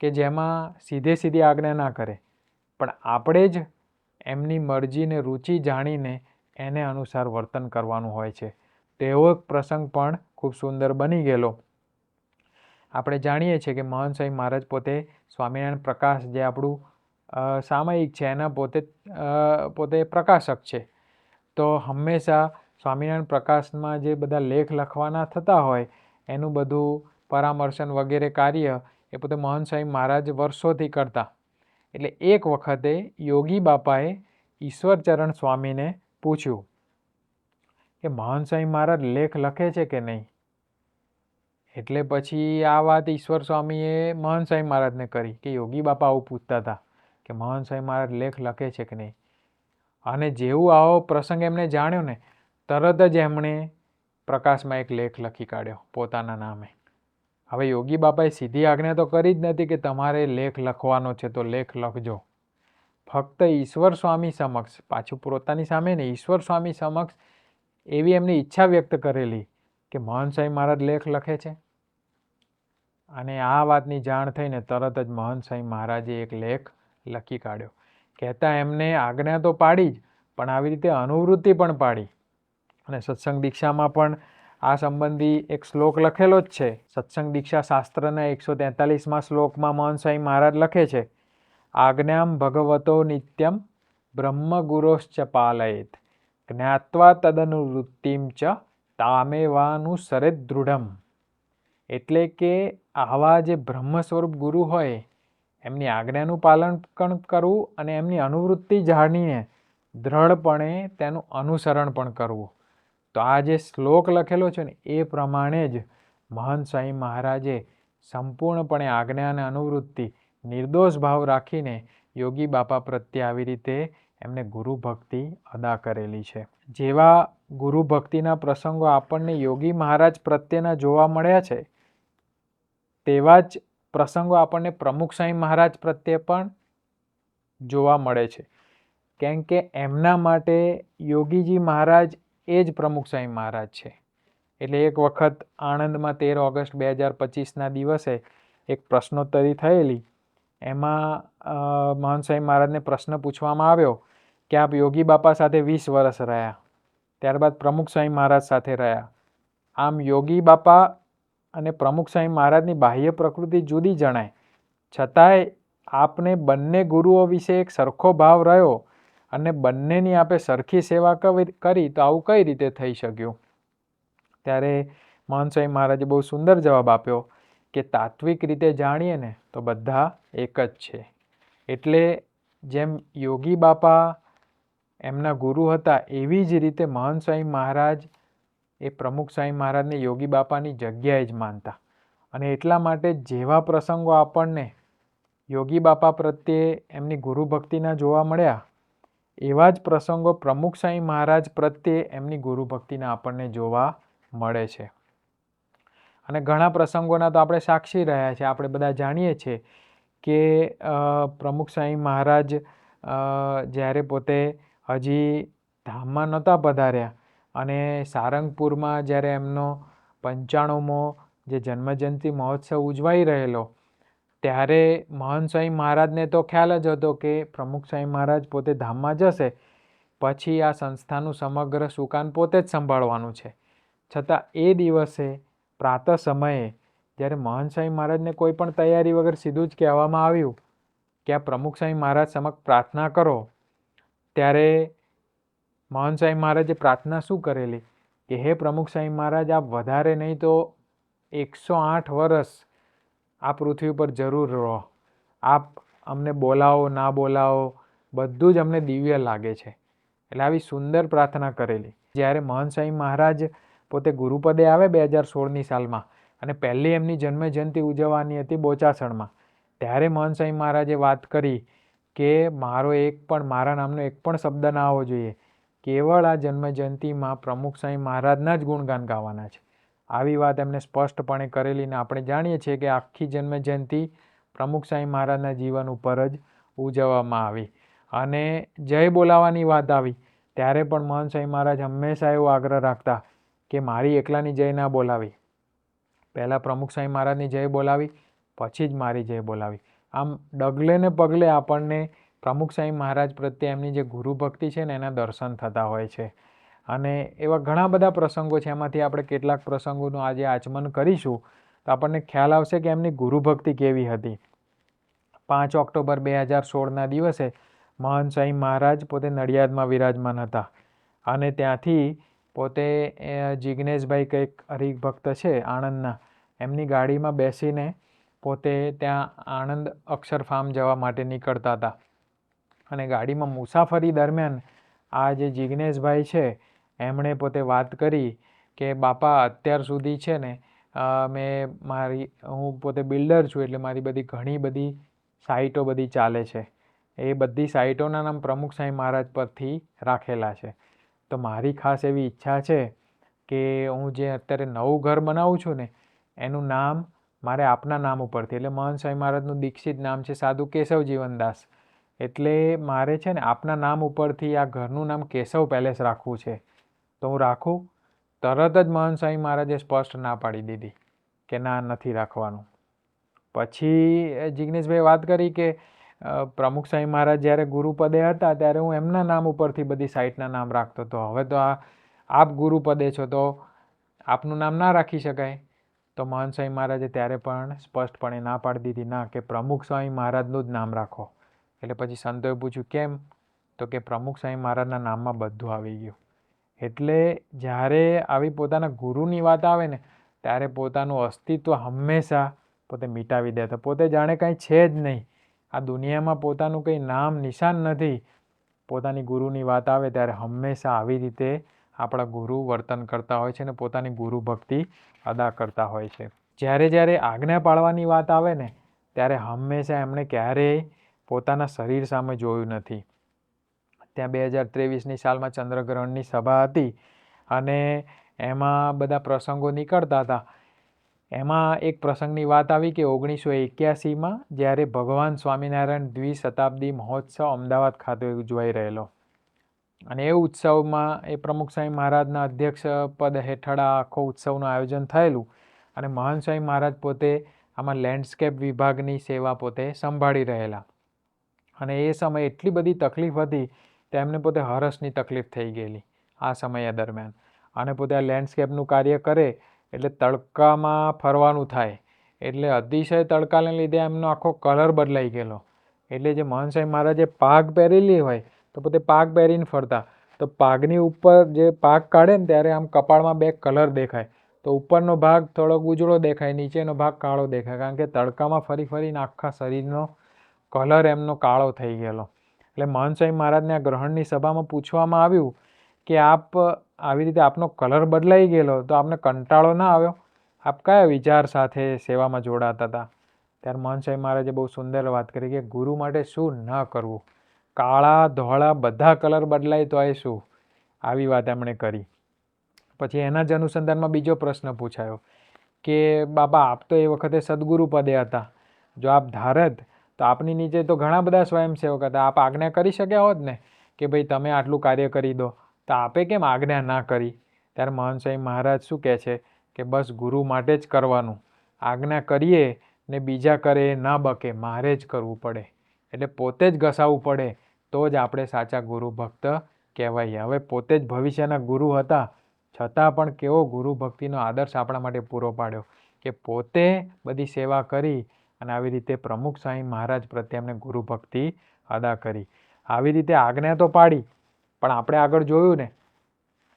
કે જેમાં સીધી આજ્ઞા ના કરે, પણ આપણે જ એમની મરજીને રુચિ જાણીને એને અનુસાર વર્તન કરવાનું હોય છે. તેવો એક પ્રસંગ પણ ખૂબ સુંદર બની ગયેલો. આપણે જાણીએ છીએ કે મહંત સ્વામી મહારાજ પોતે સ્વામિનારાયણ પ્રકાશ જે આપણું સામયિક છે એના પોતે પ્રકાશક છે. તો હંમેશા સ્વામિનારાયણ પ્રકાશમાં જે બધા લેખ લખવાના થતા હોય એનું બધું પરામર્શન વગેરે કાર્ય એ પોતે મહંત સ્વામી મહારાજ વર્ષોથી કરતા. એટલે એક વખતે યોગી બાપાએ ઈશ્વરચરણ સ્વામીને પૂછ્યું કે મહંત સ્વામી મહારાજ લેખ લખે છે કે નહીં. એટલે પછી આ વાત ઈશ્વર સ્વામીએ મહંત સ્વામી મહારાજને કરી કે યોગી બાપા આવું પૂછતા હતા કે મહંત સ્વામી મહારાજ લેખ લખે છે કે નહીં. અને જેવું આવો પ્રસંગ એમને જાણ્યો ને તરત જ એમણે પ્રકાશમાં એક લેખ લખી કાઢ્યો પોતાના નામે. હવે યોગી બાપાએ સીધી આજ્ઞા તો કરી જ નથી કે તમારે લેખ લખવાનો છે તો લેખ લખજો. ફક્ત ઈશ્વર સ્વામી સમક્ષ, પાછું પોતાની સામે ને, ઈશ્વર સ્વામી સમક્ષ એવી એમની ઈચ્છા વ્યક્ત કરેલી કે મહંત સ્વામી મહારાજ લેખ લખે છે. અને આ વાતની જાણ થઈને તરત જ મહંત સ્વામી મહારાજે એક લેખ લખી કાઢ્યો. કહેતા એમને આજ્ઞા તો પાડી જ, પણ આવી રીતે અનુવૃત્તિ પણ પાડી. અને સત્સંગ દીક્ષામાં પણ આ સંબંધી એક શ્લોક લખેલો જ છે. સત્સંગ દીક્ષા શાસ્ત્રના 143માં શ્લોકમાં મહંત સ્વામી મહારાજ લખે છે, આજ્ઞામ ભગવતો નિત્યમ બ્રહ્મ ગુરોશ્ચ પાલયેત જ્ઞાત્વા તદનુવૃત્તિમ ચ તામેવાનુસરેત દૃઢમ. એટલે કે આવા જે બ્રહ્મ સ્વરૂપ ગુરુ હોય એમની આજ્ઞાનું પાલન કરવું અને એમની અનુવૃત્તિ જાણીને દ્રઢપણે તેનું અનુસરણ પણ કરવું. તો આ જે શ્લોક લખેલો છે ને એ પ્રમાણે જ મહંત સ્વામી મહારાજે સંપૂર્ણપણે આજ્ઞા અને અનુવૃત્તિ નિર્દોષ ભાવ રાખીને યોગી બાપા પ્રત્યે આવી રીતે એમને ગુરુ ભક્તિ અદા કરેલી છે. જેવા ગુરુ ભક્તિના પ્રસંગો આપણને યોગી મહારાજ પ્રત્યેના જોવા મળ્યા છે તેવા જ પ્રસંગો આપણને પ્રમુખ સ્વામી મહારાજ પ્રત્યે પણ જોવા મળે છે. કેમ કે એમના માટે યોગીજી મહારાજ એ જ પ્રમુખ સ્વામી મહારાજ છે. એટલે એક વખત આણંદમાં 13 ઓગસ્ટ 2025ના દિવસે એક પ્રશ્નોત્તરી થયેલી. એમાં મહંત સ્વામી મહારાજને પ્રશ્ન પૂછવામાં આવ્યો કે આપ યોગી બાપા સાથે 20 વર્ષ રહ્યા, ત્યારબાદ પ્રમુખ સ્વામી મહારાજ સાથે રહ્યા. આમ યોગી બાપા અને પ્રમુખ સ્વામી મહારાજની બાહ્ય પ્રકૃતિ જુદી જણાય, છતાંય આપને બંને ગુરુઓ વિશે એક સરખો ભાવ રહ્યો અને બંનેની આપે સરખી સેવા કરી તો આવું કઈ રીતે થઈ શક્યું. ત્યારે મહંત સ્વામી મહારાજે બહુ સુંદર જવાબ આપ્યો કે તાત્વિક રીતે જાણીએ ને તો બધા એક જ છે. એટલે જેમ યોગી બાપા એમના ગુરુ હતા એવી જ રીતે મહંત સ્વામી મહારાજ એ પ્રમુખ સ્વામી મહારાજને યોગી બાપાની જગ્યાએ જ માનતા. અને એટલા માટે જેવા પ્રસંગો આપણને યોગી બાપા પ્રત્યે એમની ગુરુ ભક્તિના જોવા મળ્યા એવા જ પ્રસંગો પ્રમુખ સ્વામી મહારાજ પ્રત્યે એમની ગુરુ ભક્તિના આપણને જોવા મળે છે. અને ઘણા પ્રસંગોના તો આપણે સાક્ષી રહ્યા છે. આપણે બધા જાણીએ છીએ કે પ્રમુખ સ્વામી મહારાજ જ્યારે પોતે હજી ધામમાં નહોતા પધાર્યા અને સારંગપુરમાં જ્યારે એમનો 95મો જે જન્મજયંતિ મહોત્સવ ઉજવાઈ રહેલો ત્યારે મહંત સ્વામી મહારાજને તો ખ્યાલ જ હતો કે પ્રમુખ સ્વામી મહારાજ પોતે ધામમાં જશે પછી આ સંસ્થાનું સમગ્ર સુકાન પોતે જ સંભાળવાનું છે. છતાં એ દિવસે પ્રાતઃ સમયે જ્યારે મહંત સ્વામી મહારાજને કોઈ પણ તૈયારી વગર સીધું જ કહેવામાં આવ્યું કે આ પ્રમુખ સ્વામી મહારાજ સમક્ષ પ્રાર્થના કરો, ત્યારે મહંત સ્વામી મહારાજે પ્રાર્થના શું કરેલી કે હે પ્રમુખ સ્વામી મહારાજ, આપ વધારે નહીં તો 108 વર્ષ આ પૃથ્વી પર જરૂર રહો. આપ અમને બોલાવો ના બોલાવો, બધું જ અમને દિવ્ય લાગે છે. એટલે આવી સુંદર પ્રાર્થના કરેલી. જ્યારે મહંત સ્વામી મહારાજ પોતે ગુરુપદે આવે 2016ની સાલમાં અને પહેલી એમની જન્મજયંતિ ઉજવવાની હતી બોચાસણમાં, ત્યારે મહંત સ્વામી મહારાજે વાત કરી કે મારા નામનો એક પણ શબ્દ ના આવવો જોઈએ, કેવળ આ જન્મજયંતિમાં પ્રમુખ સ્વામી મહારાજના જ ગુણગાન ગાવાના છે. આવી વાત એમને સ્પષ્ટપણે કરેલી ને આપણે જાણીએ છીએ કે આખી જન્મજયંતિ પ્રમુખ સ્વામી મહારાજના જીવન ઉપર જ ઉજવવામાં આવી. અને જય બોલાવાની વાત આવી ત્યારે પણ મહંત સ્વામી મહારાજ હંમેશા એવો આગ્રહ રાખતા કે મારી એકલાની જય ના બોલાવી, પહેલાં પ્રમુખ સ્વામી મહારાજની જય બોલાવી, પછી જ મારી જય બોલાવી. આમ ડગલે ને પગલે આપણને પ્રમુખ સ્વામી મહારાજ પ્રત્યે એમની જે ગુરુ ભક્તિ છે ને એના દર્શન થતા હોય છે. અને એવા ઘણા બધા પ્રસંગો છે, એમાંથી આપણે કેટલાક પ્રસંગોનું આજે આચમન કરીશું તો આપણને ખ્યાલ આવશે કે એમની ગુરુ ભક્તિ કેવી હતી. 5 ઓક્ટોબર 2016ના દિવસે મહંત સ્વામી મહારાજ પોતે નડિયાદમાં વિરાજમાન હતા અને ત્યાંથી પોતે જિજ્ઞેશભાઈ કંઈક હરિભક્ત છે આણંદના, એમની ગાડીમાં બેસીને પોતે ત્યાં આણંદ અક્ષર ફાર્મ જવા માટે નીકળતા હતા. અને ગાડીમાં મુસાફરી દરમિયાન આ જે જિજ્ઞેશભાઈ છે એમણે પોતે વાત કરી કે બાપા અત્યાર સુધી છે ને હું પોતે બિલ્ડર છું, એટલે મારી બધી ઘણી બધી સાઇટો બધી ચાલે છે. એ બધી સાઇટોના નામ પ્રમુખ સ્વામી મહારાજ પરથી રાખેલા છે. તો મારી ખાસ એવી ઈચ્છા છે કે હું જે અત્યારે નવું ઘર બનાવું છું ને એનું નામ મારે આપના નામ ઉપરથી, એટલે મહંત સ્વામી મહારાજનું દીક્ષિત નામ છે સાધુ કેશવ જીવનદાસ, એટલે મારે છે ને આપના નામ ઉપરથી આ ઘરનું નામ કેશવ પેલેસ રાખવું છે. તો હું રાખું? તરત જ મહંત સ્વામી મહારાજે સ્પષ્ટ ના પાડી દીધી કે ના, નથી રાખવાનું. પછી જિજ્ઞેશભાઈ વાત કરી કે પ્રમુખ સ્વામી મહારાજ જ્યારે ગુરુપદે હતા ત્યારે હું એમના નામ ઉપરથી બધી સાઇટના નામ રાખતો હતો, હવે તો આપ ગુરુપદે છો તો આપનું નામ ના રાખી શકાય. તો મહંત સ્વામી મહારાજે ત્યારે પણ સ્પષ્ટપણે ના પાડી દીધી, ના, કે પ્રમુખ સ્વામી મહારાજનું જ નામ રાખો. એટલે પછી સંતોએ પૂછ્યું કેમ? તો કે પ્રમુખ સ્વામી મહારાજના નામમાં બધું આવી ગયું. એટલે જ્યારે આવી પોતાના ગુરુની વાત આવે ને ત્યારે પોતાનું અસ્તિત્વ હંમેશા પોતે મિટાવી દેતા, પોતે જાણે કાંઈ છે જ નહીં, આ દુનિયામાં પોતાનું કંઈ નામ નિશાન નથી. પોતાની ગુરુની વાત આવે ત્યારે હંમેશા આવી રીતે આપણા ગુરુ વર્તન કરતા હોય છે ને પોતાની ગુરુ ભક્તિ અદા કરતા હોય છે. જ્યારે આજ્ઞા પાળવાની વાત આવે ને ત્યારે હંમેશા એમણે ક્યારેય પોતાના શરીર સામે જોયું નથી. ત્યાં 2023ની સાલમાં ચંદ્રગ્રહણની સભા હતી અને એમાં બધા પ્રસંગો નીકળતા હતા. એમાં એક પ્રસંગની વાત આવી કે 1981માં જ્યારે ભગવાન સ્વામિનારાયણ દ્વિશતાબ્દી મહોત્સવ અમદાવાદ ખાતે ઉજવાઈ રહેલો અને એ ઉત્સવમાં એ પ્રમુખ સ્વામી મહારાજના અધ્યક્ષ પદ હેઠળ આ આખો ઉત્સવનું આયોજન થયેલું અને મહંત સ્વામી મહારાજ પોતે આમાં લેન્ડસ્કેપ વિભાગની સેવા પોતે સંભાળી રહેલા. અને એ સમયે એટલી બધી તકલીફ હતી તો એમને પોતે હરસની તકલીફ થઈ ગયેલી આ સમય દરમિયાન. અને પોતે આ લેન્ડસ્કેપનું કાર્ય કરે એટલે તડકામાં ફરવાનું થાય, એટલે અતિશય તડકાને લીધે એમનો આખો કલર બદલાઈ ગયેલો. એટલે જે મહંત સ્વામી મહારાજે પાઘ પહેરેલી હોય તો પોતે પાઘ પહેરીને ફરતા, તો પાઘની ઉપર જે પાઘ કાઢે ને ત્યારે આમ કપાળમાં બે કલર દેખાય, તો ઉપરનો ભાગ થોડોક ઉજળો દેખાય, નીચેનો ભાગ કાળો દેખાય, કારણ કે તડકામાં ફરીને આખા શરીરનો કલર એમનો કાળો થઈ ગયેલો. એટલે મહંત સ્વામી મહારાજને આ ગ્રહણની સભામાં પૂછવામાં આવ્યું કે આપ આવી રીતે આપનો કલર બદલાઈ ગયેલો તો આપને કંટાળો ના આવ્યો? આપ કયા વિચાર સાથે સેવામાં જોડાતા હતા? ત્યારે મહંત સ્વામી મહારાજે બહુ સુંદર વાત કરી કે ગુરુ માટે શું ન કરવું, કાળા ધોળા બધા કલર બદલાય તો એ શું, આવી વાત એમણે કરી. પછી એના જ અનુસંધાનમાં બીજો પ્રશ્ન પૂછાયો કે બાબા આપ તો એ વખતે સદગુરુ પદે હતા, જો આપ ધારત તો આપની નીચે તો ઘણા બધા સ્વયંસેવક હતા, આપ આજ્ઞા કરી શક્યા હોત ને કે ભાઈ તમે આટલું કાર્ય કરી દો, તો આપે કેમ આજ્ઞા ના કરી? ત્યારે મહંત સ્વામી મહારાજ શું કહે છે કે બસ ગુરુ માટે જ કરવાનું, આજ્ઞા કરીએ ને બીજા કરે એ ના બકે, મારે જ કરવું પડે. એટલે પોતે જ ઘસાવવું પડે તો જ આપણે સાચા ગુરુ ભક્ત કહેવાય. હવે પોતે જ ભવિષ્યના ગુરુ હતા છતાં પણ કેવો ગુરુ ભક્તિનો આદર્શ આપણા માટે પૂરો પાડ્યો કે પોતે બધી સેવા કરી અને આવી રીતે પ્રમુખ સ્વામી મહારાજ પ્રત્યે એમને ગુરુ ભક્તિ અદા કરી. આવી રીતે આજ્ઞા તો પાડી, પણ આપણે આગળ જોયું ને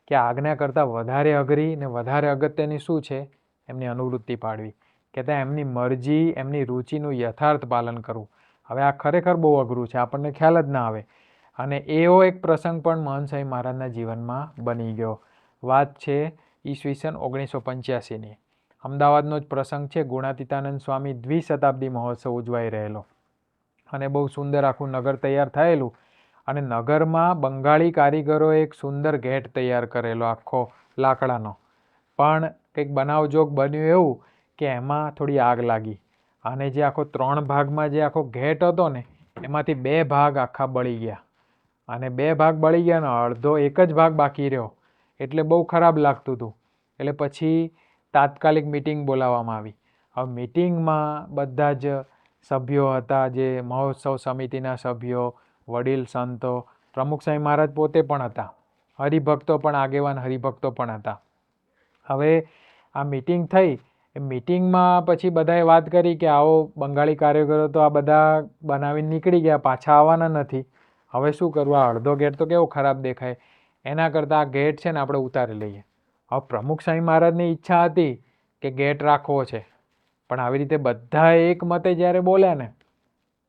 કે આજ્ઞા કરતાં વધારે અઘરી ને વધારે અગત્યની શું છે? એમની અનુવૃત્તિ પાડવી, કે ત્યાં એમની મરજી એમની રુચિનું યથાર્થ પાલન કરવું. હવે આ ખરેખર બહુ અઘરું છે, આપણને ખ્યાલ જ ના આવે અને એવો એક પ્રસંગ પણ મહંત સ્વામી મહારાજના જીવનમાં બની ગયો. વાત છે ઈસવીસન 1985ની. અમદાવાદનો જ પ્રસંગ છે. ગુણાતીતાનંદ સ્વામી દ્વિશતાબ્દી મહોત્સવ ઉજવાઈ રહેલો અને બહુ સુંદર આખું નગર તૈયાર થયેલું અને નગરમાં બંગાળી કારીગરોએ એક સુંદર ગેટ તૈયાર કરેલો આખો લાકડાનો. પણ કંઈક બનાવજોગ બન્યું એવું કે એમાં થોડી આગ લાગી અને જે આખો 3 ભાગમાં જે આખો ગેટ હતો ને એમાંથી 2 ભાગ આખા બળી ગયા અને 2 ભાગ બળી ગયા ને અડધો એક જ ભાગ બાકી રહ્યો. એટલે બહુ ખરાબ લાગતું હતું. એટલે પછી તાત્કાલિક મિટિંગ બોલાવવામાં આવી. હવે મિટિંગમાં બધા જ સભ્યો હતા, જે મહોત્સવ સમિતિના સભ્યો, વડીલ સંતો, પ્રમુખ સ્વામી મહારાજ પોતે પણ હતા, હરિભક્તો પણ, આગેવાન હરિભક્તો પણ હતા. હવે આ મિટિંગ થઈ. એ મિટિંગમાં પછી બધાએ વાત કરી કે આવો બંગાળી કારીગરો તો આ બધા બનાવીને નીકળી ગયા, પાછા આવવાના નથી. હવે શું કરવું? આ અડધો ગેટ તો કેવો ખરાબ દેખાય. એના કરતાં આ ગેટ છે ને આપણે ઉતારી લઈએ. હવે પ્રમુખ સ્વામી મહારાજની ઈચ્છા હતી કે ગેટ રાખવો છે, પણ આવી રીતે બધા એક મતે જ્યારે બોલ્યા ને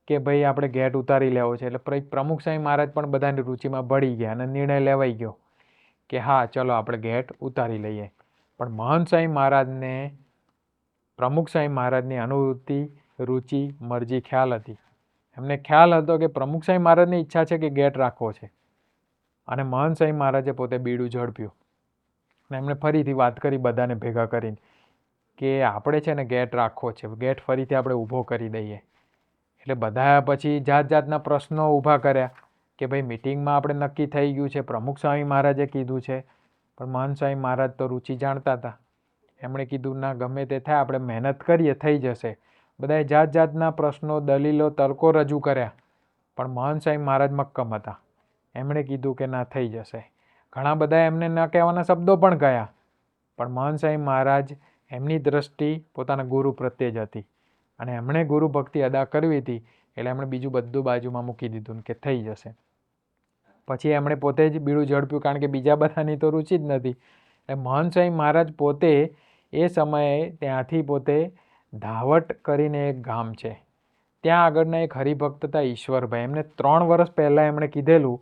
કે ભાઈ આપણે ગેટ ઉતારી લેવો છે, એટલે પ્રમુખ સ્વામી મહારાજ પણ બધાની રુચિમાં ભળી ગયા અને નિર્ણય લેવાઈ ગયો કે હા ચલો આપણે ગેટ ઉતારી લઈએ. પણ મહંત સ્વામી મહારાજને પ્રમુખ સ્વામી મહારાજની અનુવૃત્તિ, રુચિ, મરજી ખ્યાલ હતી. એમને ખ્યાલ હતો કે પ્રમુખ સ્વામી મહારાજની ઈચ્છા છે કે ગેટ રાખવો છે અને મહંત સ્વામી મહારાજે પોતે બીડું ઝડપ્યું અને એમણે ફરીથી વાત કરી બધાને ભેગા કરીને કે આપણે છે ને ગેટ રાખવો છે, ગેટ ફરીથી આપણે ઊભો કરી દઈએ. એટલે બધા પછી જાત જાતના પ્રશ્નો ઊભા કર્યા કે ભાઈ મિટિંગમાં આપણે નક્કી થઈ ગયું છે, પ્રમુખ સ્વામી મહારાજે કીધું છે. પણ મહંત સ્વામી મહારાજ તો રુચિ જાણતા હતા. એમણે કીધું ના, ગમે તે થાય આપણે મહેનત કરીએ, થઈ જશે. બધાએ જાત જાતના પ્રશ્નો, દલીલો, તર્કો રજૂ કર્યા. પણ મહંત સ્વામી મહારાજ મક્કમ હતા. એમણે કીધું કે ના, થઈ જશે. ઘણા બધા એમને ન કહેવાના શબ્દો પણ કહ્યા, પણ મહંત સ્વામી મહારાજ એમની દ્રષ્ટિ પોતાના ગુરુ પ્રત્યે જ હતી અને એમણે ગુરુ ભક્તિ અદા કરવી હતી. એટલે એમણે બીજું બધું બાજુમાં મૂકી દીધું કે થઈ જશે. પછી એમણે પોતે જ બીડું ઝડપ્યું, કારણ કે બીજા બધાની તો રુચિ જ નથી. એટલે મહંત સ્વામી મહારાજ પોતે એ સમયે ત્યાંથી પોતે ધાવટ કરીને એક ગામ છે, ત્યાં આગળના એક હરિભક્ત હતા ઈશ્વરભાઈ. એમને 3 વર્ષ પહેલાં એમણે કીધેલું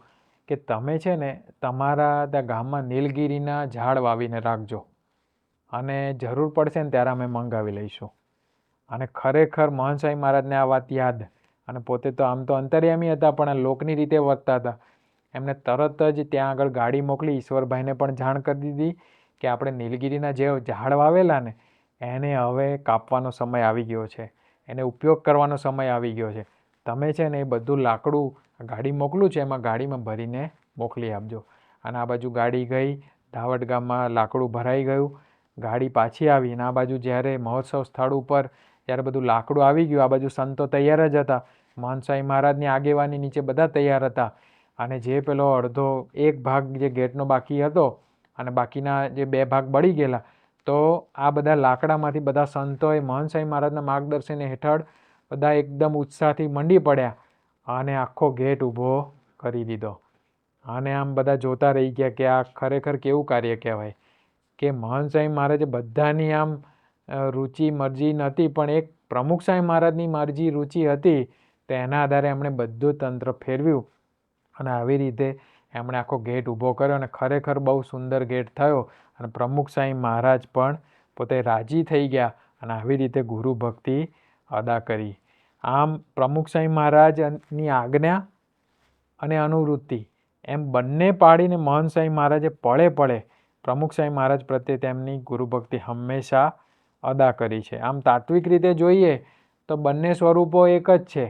કે તમે છે ને તમારા ત્યાં ગામમાં નીલગિરીના ઝાડ વાવીને રાખજો અને જરૂર પડશે ને ત્યારે અમે મંગાવી લઈશું. અને ખરેખર મહંત સ્વામી મહારાજને આ વાત યાદ, અને પોતે તો આમ તો અંતર્યામી હતા પણ આ લોકની રીતે વર્તતા હતા. એમને તરત જ ત્યાં આગળ ગાડી મોકલી, ઈશ્વરભાઈને પણ જાણ કરી દીધી કે આપણે નીલગિરીના જે ઝાડ વાવેલા ને એને હવે કાપવાનો સમય આવી ગયો છે, એને ઉપયોગ કરવાનો સમય આવી ગયો છે. તમે છે ને એ બધું લાકડું ગાડી મોકલું છે એમાં ગાડીમાં ભરીને મોકલી આપજો. અને આ બાજુ ગાડી ગઈ, ધાવટ ગામમાં લાકડું ભરાઈ ગયું. ગાડી પાછી આવી અને આ બાજુ જ્યારે મહોત્સવ સ્થળ ઉપર જ્યારે બધું લાકડું આવી ગયું, આ બાજુ સંતો તૈયાર જ હતા. મહંત સ્વામી મહારાજની આગેવાની નીચે બધા તૈયાર હતા. અને જે પેલો અડધો એક ભાગ જે ગેટનો બાકી હતો અને બાકીના જે 2 ભાગ બળી ગયેલા, તો આ બધા લાકડામાંથી બધા સંતોએ મહંત સ્વામી મહારાજના માર્ગદર્શન હેઠળ બધા એકદમ ઉત્સાહથી મંડી પડ્યા અને આખો ગેટ ઊભો કરી દીધો. અને આમ બધા જોતા રહી ગયા કે આ ખરેખર કેવું કાર્ય કહેવાય કે મહંત સ્વામી મહારાજે બધાની આમ રુચિ, મરજી નહોતી, પણ એક પ્રમુખ સ્વામી મહારાજની મરજી, રુચિ હતી. તો એના આધારે એમણે બધું તંત્ર ફેરવ્યું અને આવી રીતે એમણે આખો ગેટ ઊભો કર્યો અને ખરેખર બહુ સુંદર ગેટ થયો. અને પ્રમુખ સ્વામી મહારાજ પણ પોતે રાજી થઈ ગયા અને આવી રીતે ગુરુ ભક્તિ અદા કરી. આમ પ્રમુખ સ્વામી મહારાજની આજ્ઞા અને અનુવૃત્તિ એમ બંને પાડીને મહંત સ્વામી મહારાજે પળે પ્રમુખ સ્વામી મહારાજ પ્રત્યે તેમની ગુરુ ભક્તિ હંમેશા અદા કરી છે. આમ તાત્વિક રીતે જોઈએ તો બંને સ્વરૂપો એક જ છે,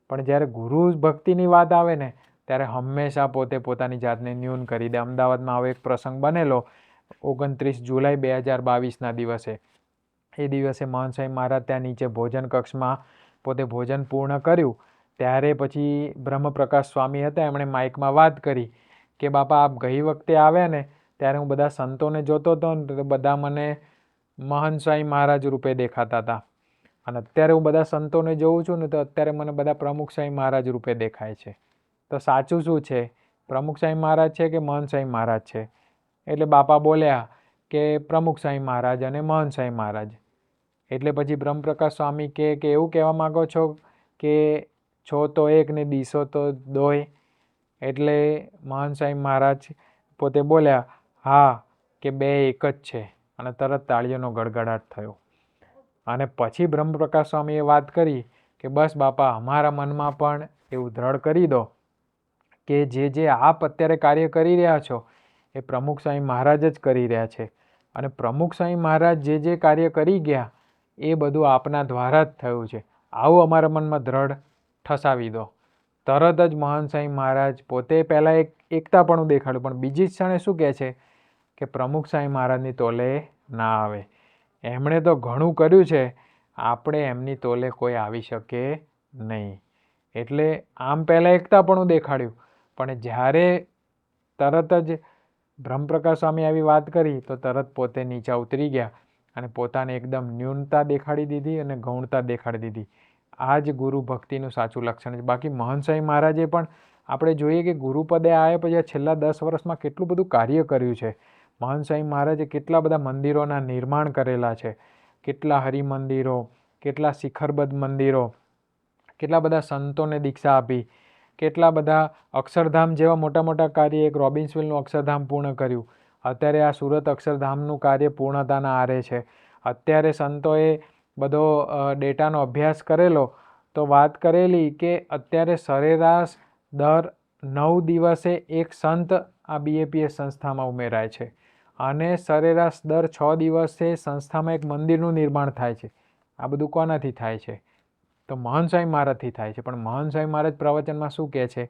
પણ જ્યારે ગુરુ ભક્તિની વાત આવે ને ત્યારે હંમેશા પોતે પોતાની જાતને ન્યૂન કરી દે. અમદાવાદમાં આવો એક પ્રસંગ બનેલો 29 જુલાઈ 2022ના દિવસે. એ દિવસે મહંત સ્વામી મહારાજ ત્યાં નીચે ભોજન કક્ષમાં પોતે ભોજન પૂર્ણ કર્યું. ત્યારે પછી બ્રહ્મપ્રકાશ સ્વામી હતા, એમણે માઇકમાં વાત કરી કે બાપા આપ ગઈ વખતે આવ્યા ને ત્યારે હું બધા સંતોને જોતો હતો ને તો બધા મને મહંત સ્વામી મહારાજ રૂપે દેખાતા હતા, અને અત્યારે હું બધા સંતોને જોઉં છું ને તો અત્યારે મને બધા પ્રમુખ સ્વામી મહારાજ રૂપે દેખાય છે. તો સાચું શું છે, પ્રમુખ સ્વામી મહારાજ છે કે મહંત સ્વામી મહારાજ છે? એટલે બાપા બોલ્યા કે પ્રમુખ સ્વામી મહારાજ અને મહંત સ્વામી મહારાજ. એટલે પછી બ્રહ્મપ્રકાશ સ્વામી કે એવું કહેવા માગો છો કે છો તો એક ને દીસો તો દોય? એટલે મહાન સ્વામી મહારાજ પોતે બોલ્યા, હા કે બે એક જ છે, અને તરત તાળીઓનો ગડગડાટ થયો. અને પછી બ્રહ્મપ્રકાશ સ્વામીએ વાત કરી કે બસ બાપા, અમારા મનમાં પણ એવું દ્રઢ કરી દો કે જે આપ અત્યારે કાર્ય કરી રહ્યા છો એ પ્રમુખ સ્વામી મહારાજ જ કરી રહ્યા છે, અને પ્રમુખ સ્વામી મહારાજ જે કાર્ય કરી ગયા એ બધું આપના દ્વારા જ થયું છે, આવું અમારા મનમાં દ્રઢ ઠસાવી દો. તરત જ મહાન સ્વામી મહારાજ પોતે પહેલાં એકતાપણું દેખાડ્યું, પણ બીજી જ ક્ષણે શું કહે છે કે પ્રમુખ સ્વામી મહારાજની તોલે ના આવે. એમણે તો ઘણું કર્યું છે, આપણે એમની તોલે કોઈ આવી શકે નહીં. એટલે આમ પહેલાં એકતાપણું દેખાડ્યું, પણ જ્યારે તરત જ બ્રહ્મપ્રકાશ સ્વામી આવી વાત કરી તો તરત પોતે નીચા ઉતરી ગયા અને પોતાને એકદમ ન્યૂનતા દેખાડી દીધી અને ગૌણતા દેખાડી દીધી. આ જ ગુરુ ભક્તિનું સાચું લક્ષણ છે. બાકી મહાન સ્વામી મહારાજે પણ આપણે જોઈએ કે ગુરુપદે આવ્યા પછી છેલ્લા 10 વર્ષમાં કેટલું બધું કાર્ય કર્યું છે. મહાન સ્વામી મહારાજે કેટલા બધા મંદિરોના નિર્માણ કરેલા છે, કેટલા હરિમંદિરો, કેટલા શિખરબદ્ધ મંદિરો, કેટલા બધા સંતોને દીક્ષા આપી, કેટલા બધા અક્ષરધામ જેવા મોટા મોટા કાર્ય, એક રોબિન્સવિલનું અક્ષરધામ પૂર્ણ કર્યું. અત્યારે આ સુરત અક્ષરધામનું કાર્ય પૂર્ણતાના આરે છે. અત્યારે સંતોએ બધો ડેટાનો અભ્યાસ કરેલો તો વાત કરેલી કે અત્યારે સરેરાશ દર 9 દિવસે એક સંત આ BAPS સંસ્થામાં ઉમેરાય છે, અને સરેરાશ દર 6 દિવસે સંસ્થામાં એક મંદિરનું નિર્માણ થાય છે. આ બધું કોનાથી થાય છે? તો મહાન સ્વામી મહારાજથી થાય છે. પણ મહાન સ્વામી મહારાજ પ્રવચનમાં શું કહે છે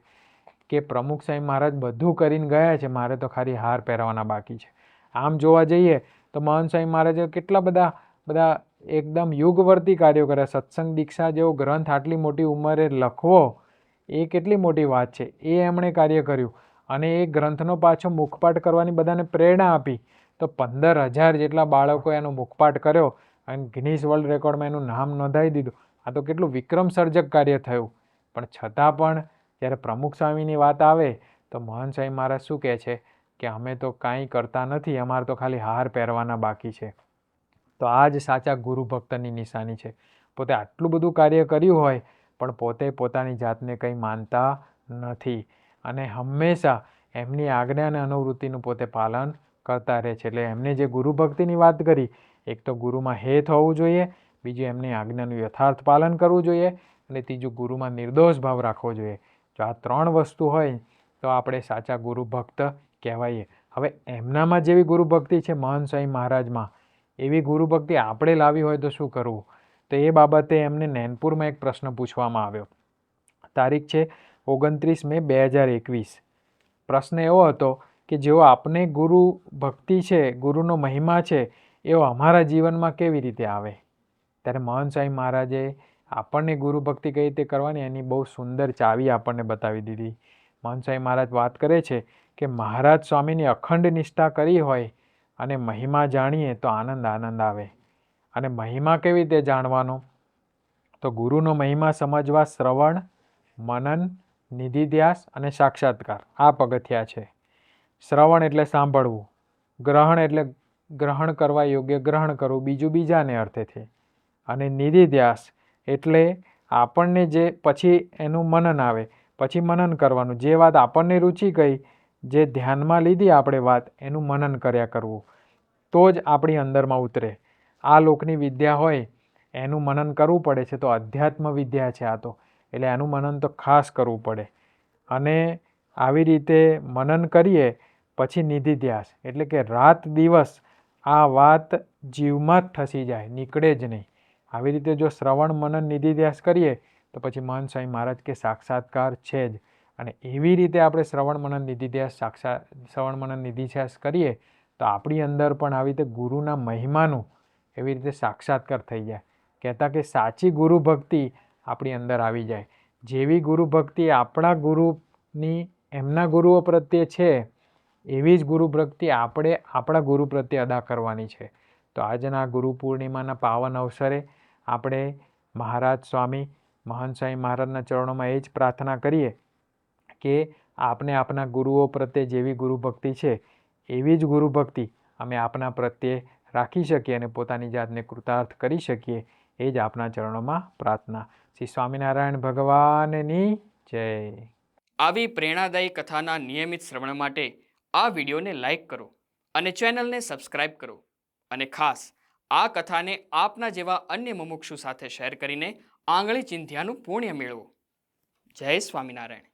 કે પ્રમુખ સ્વામી મહારાજ બધું કરીને ગયા છે, મારે તો ખાલી હાર પહેરવાના બાકી છે. આમ જોવા જઈએ તો મહાન સ્વામી મહારાજે કેટલા બધા એકદમ યુગવર્તી કાર્યો કર્યા. સત્સંગ દીક્ષા જેવો ગ્રંથ આટલી મોટી ઉંમરે લખવો એ કેટલી મોટી વાત છે, એ એમણે કાર્ય કર્યું. અને એ ગ્રંથનો પાછો મુખપાઠ કરવાની બધાને પ્રેરણા આપી. તો 15,000 જેટલા બાળકો એનો મુખપાઠ કર્યો અને ગિનીસ વર્લ્ડ રેકોર્ડમાં એનું નામ નોંધાવી દીધું. આ તો કેટલું વિક્રમ સર્જક કાર્ય થયું. પણ છતાં પણ જ્યારે પ્રમુખ સ્વામીની વાત આવે તો મહાન સ્વામી મહારાજ શું કહે છે કે અમે તો કાંઈ કરતા નથી, અમારે તો ખાલી હાર પહેરવાના બાકી છે. તો આ જ સાચા ગુરુ ભક્તની નિશાની છે. પોતે આટલું બધું કાર્ય કર્યું હોય પણ પોતે પોતાની જાતને કંઈ માનતા નથી, અને હંમેશા એમની આજ્ઞા અને અનુવૃત્તિનું પોતે પાલન કરતા રહે છે. એટલે એમને જે ગુરુ ભક્તિની વાત કરી, એક તો ગુરુમાં હેત હોવું જોઈએ, બીજું એમની આજ્ઞાનું યથાર્થ પાલન કરવું જોઈએ, અને ત્રીજું ગુરુમાં નિર્દોષ ભાવ રાખવો જોઈએ. જો આ 3 વસ્તુ હોય તો આપણે સાચા ગુરુ ભક્ત કહેવાઈએ. હવે એમનામાં જેવી ગુરુ ભક્તિ છે મહાન સ્વામી મહારાજમાં, એવી ગુરુ ભક્તિ આપણે લાવી હોય તો શું કરવું? તો એ બાબતે એમને નૈનપુરમાં એક પ્રશ્ન પૂછવામાં આવ્યો. તારીખ છે 29 મે 2021. પ્રશ્ન એવો હતો કે જેવો આપને ગુરુ ભક્તિ છે, ગુરુનો મહિમા છે, એવો અમારા જીવનમાં કેવી રીતે આવે? ત્યારે મહાન સ્વામી મહારાજે આપણને ગુરુ ભક્તિ કઈ રીતે કરવાની એની બહુ સુંદર ચાવી આપણને બતાવી દીધી. મહાન સ્વામી મહારાજ વાત કરે છે કે મહારાજ સ્વામીની અખંડ નિષ્ઠા કરી હોય અને મહિમા જાણીએ તો આનંદ આવે. અને મહિમા કેવી રીતે જાણવાનો? તો ગુરુનો મહિમા સમજવા શ્રવણ, મનન, નિધિધ્યાસ અને સાક્ષાત્કાર આ પગથિયા છે. શ્રવણ એટલે સાંભળવું, ગ્રહણ એટલે ગ્રહણ કરવા યોગ્ય ગ્રહણ કરવું, બીજું બીજાને અર્થેથી, અને નિધિધ્યાસ એટલે આપણને જે પછી એનું મનન આવે, પછી મનન કરવાનું, જે વાત આપણને રુચિ ગઈ, જે ધ્યાનમાં લીધી આપણે વાત, એનું મનન કર્યા કરવું, તો જ આપણી અંદરમાં ઉતરે. આ લોકની વિદ્યા હોય એનું મનન કરવું પડે છે, તો અધ્યાત્મ વિદ્યા છે આ તો, એટલે એનું મનન તો ખાસ કરવું પડે. અને આવી રીતે મનન કરીએ પછી નિધિધ્યાસ એટલે કે રાત દિવસ આ વાત જીવમાં જ ઠસી જાય, નીકળે જ નહીં. આવી રીતે જો શ્રવણ, મનન, નિધિધ્યાસ કરીએ તો પછી મહાન સ્વામી મહારાજ કે સાક્ષાત્કાર છે જ. અને એવી રીતે આપણે શ્રવણ, મનન, નિધિધ્યાસ કરીએ તો આપણી અંદર પણ આવી રીતે ગુરુના મહિમાનું એવી રીતે સાક્ષાત્કાર થઈ જાય. કહેતા કે સાચી ગુરુ ભક્તિ આપણી અંદર આવી જાય. જેવી ગુરુ ભક્તિ આપણા ગુરુની એમના ગુરુઓ પ્રત્યે છે, એવી જ ગુરુ ભક્તિ આપણે આપણા ગુરુ પ્રત્યે અદા કરવાની છે. તો આજના ગુરુ પૂર્ણિમાના પાવન અવસરે આપણે મહારાજ સ્વામી, મહાન સ્વામી મહારાજના ચરણોમાં એ જ પ્રાર્થના કરીએ કે આપને આપના ગુરુઓ પ્રત્યે જેવી ગુરુ ભક્તિ છે એવી જ ગુરુ ભક્તિ અમે આપના પ્રત્યે રાખી શકીએ અને પોતાની જાતને કૃતાર્થ કરી શકીએ. એ જ આપના ચરણોમાં પ્રાર્થના. શ્રી સ્વામિનારાયણ ભગવાનની જય. આવી પ્રેરણાદાયી કથાના નિયમિત શ્રવણ માટે આ વિડીયોને લાઈક કરો અને ચેનલને સબસ્ક્રાઇબ કરો. અને ખાસ આ કથાને આપના જેવા અન્ય મુમુક્ષુ સાથે શેર કરીને આંગળી ચિંધ્યાનું પુણ્ય મેળવો. જય સ્વામિનારાયણ.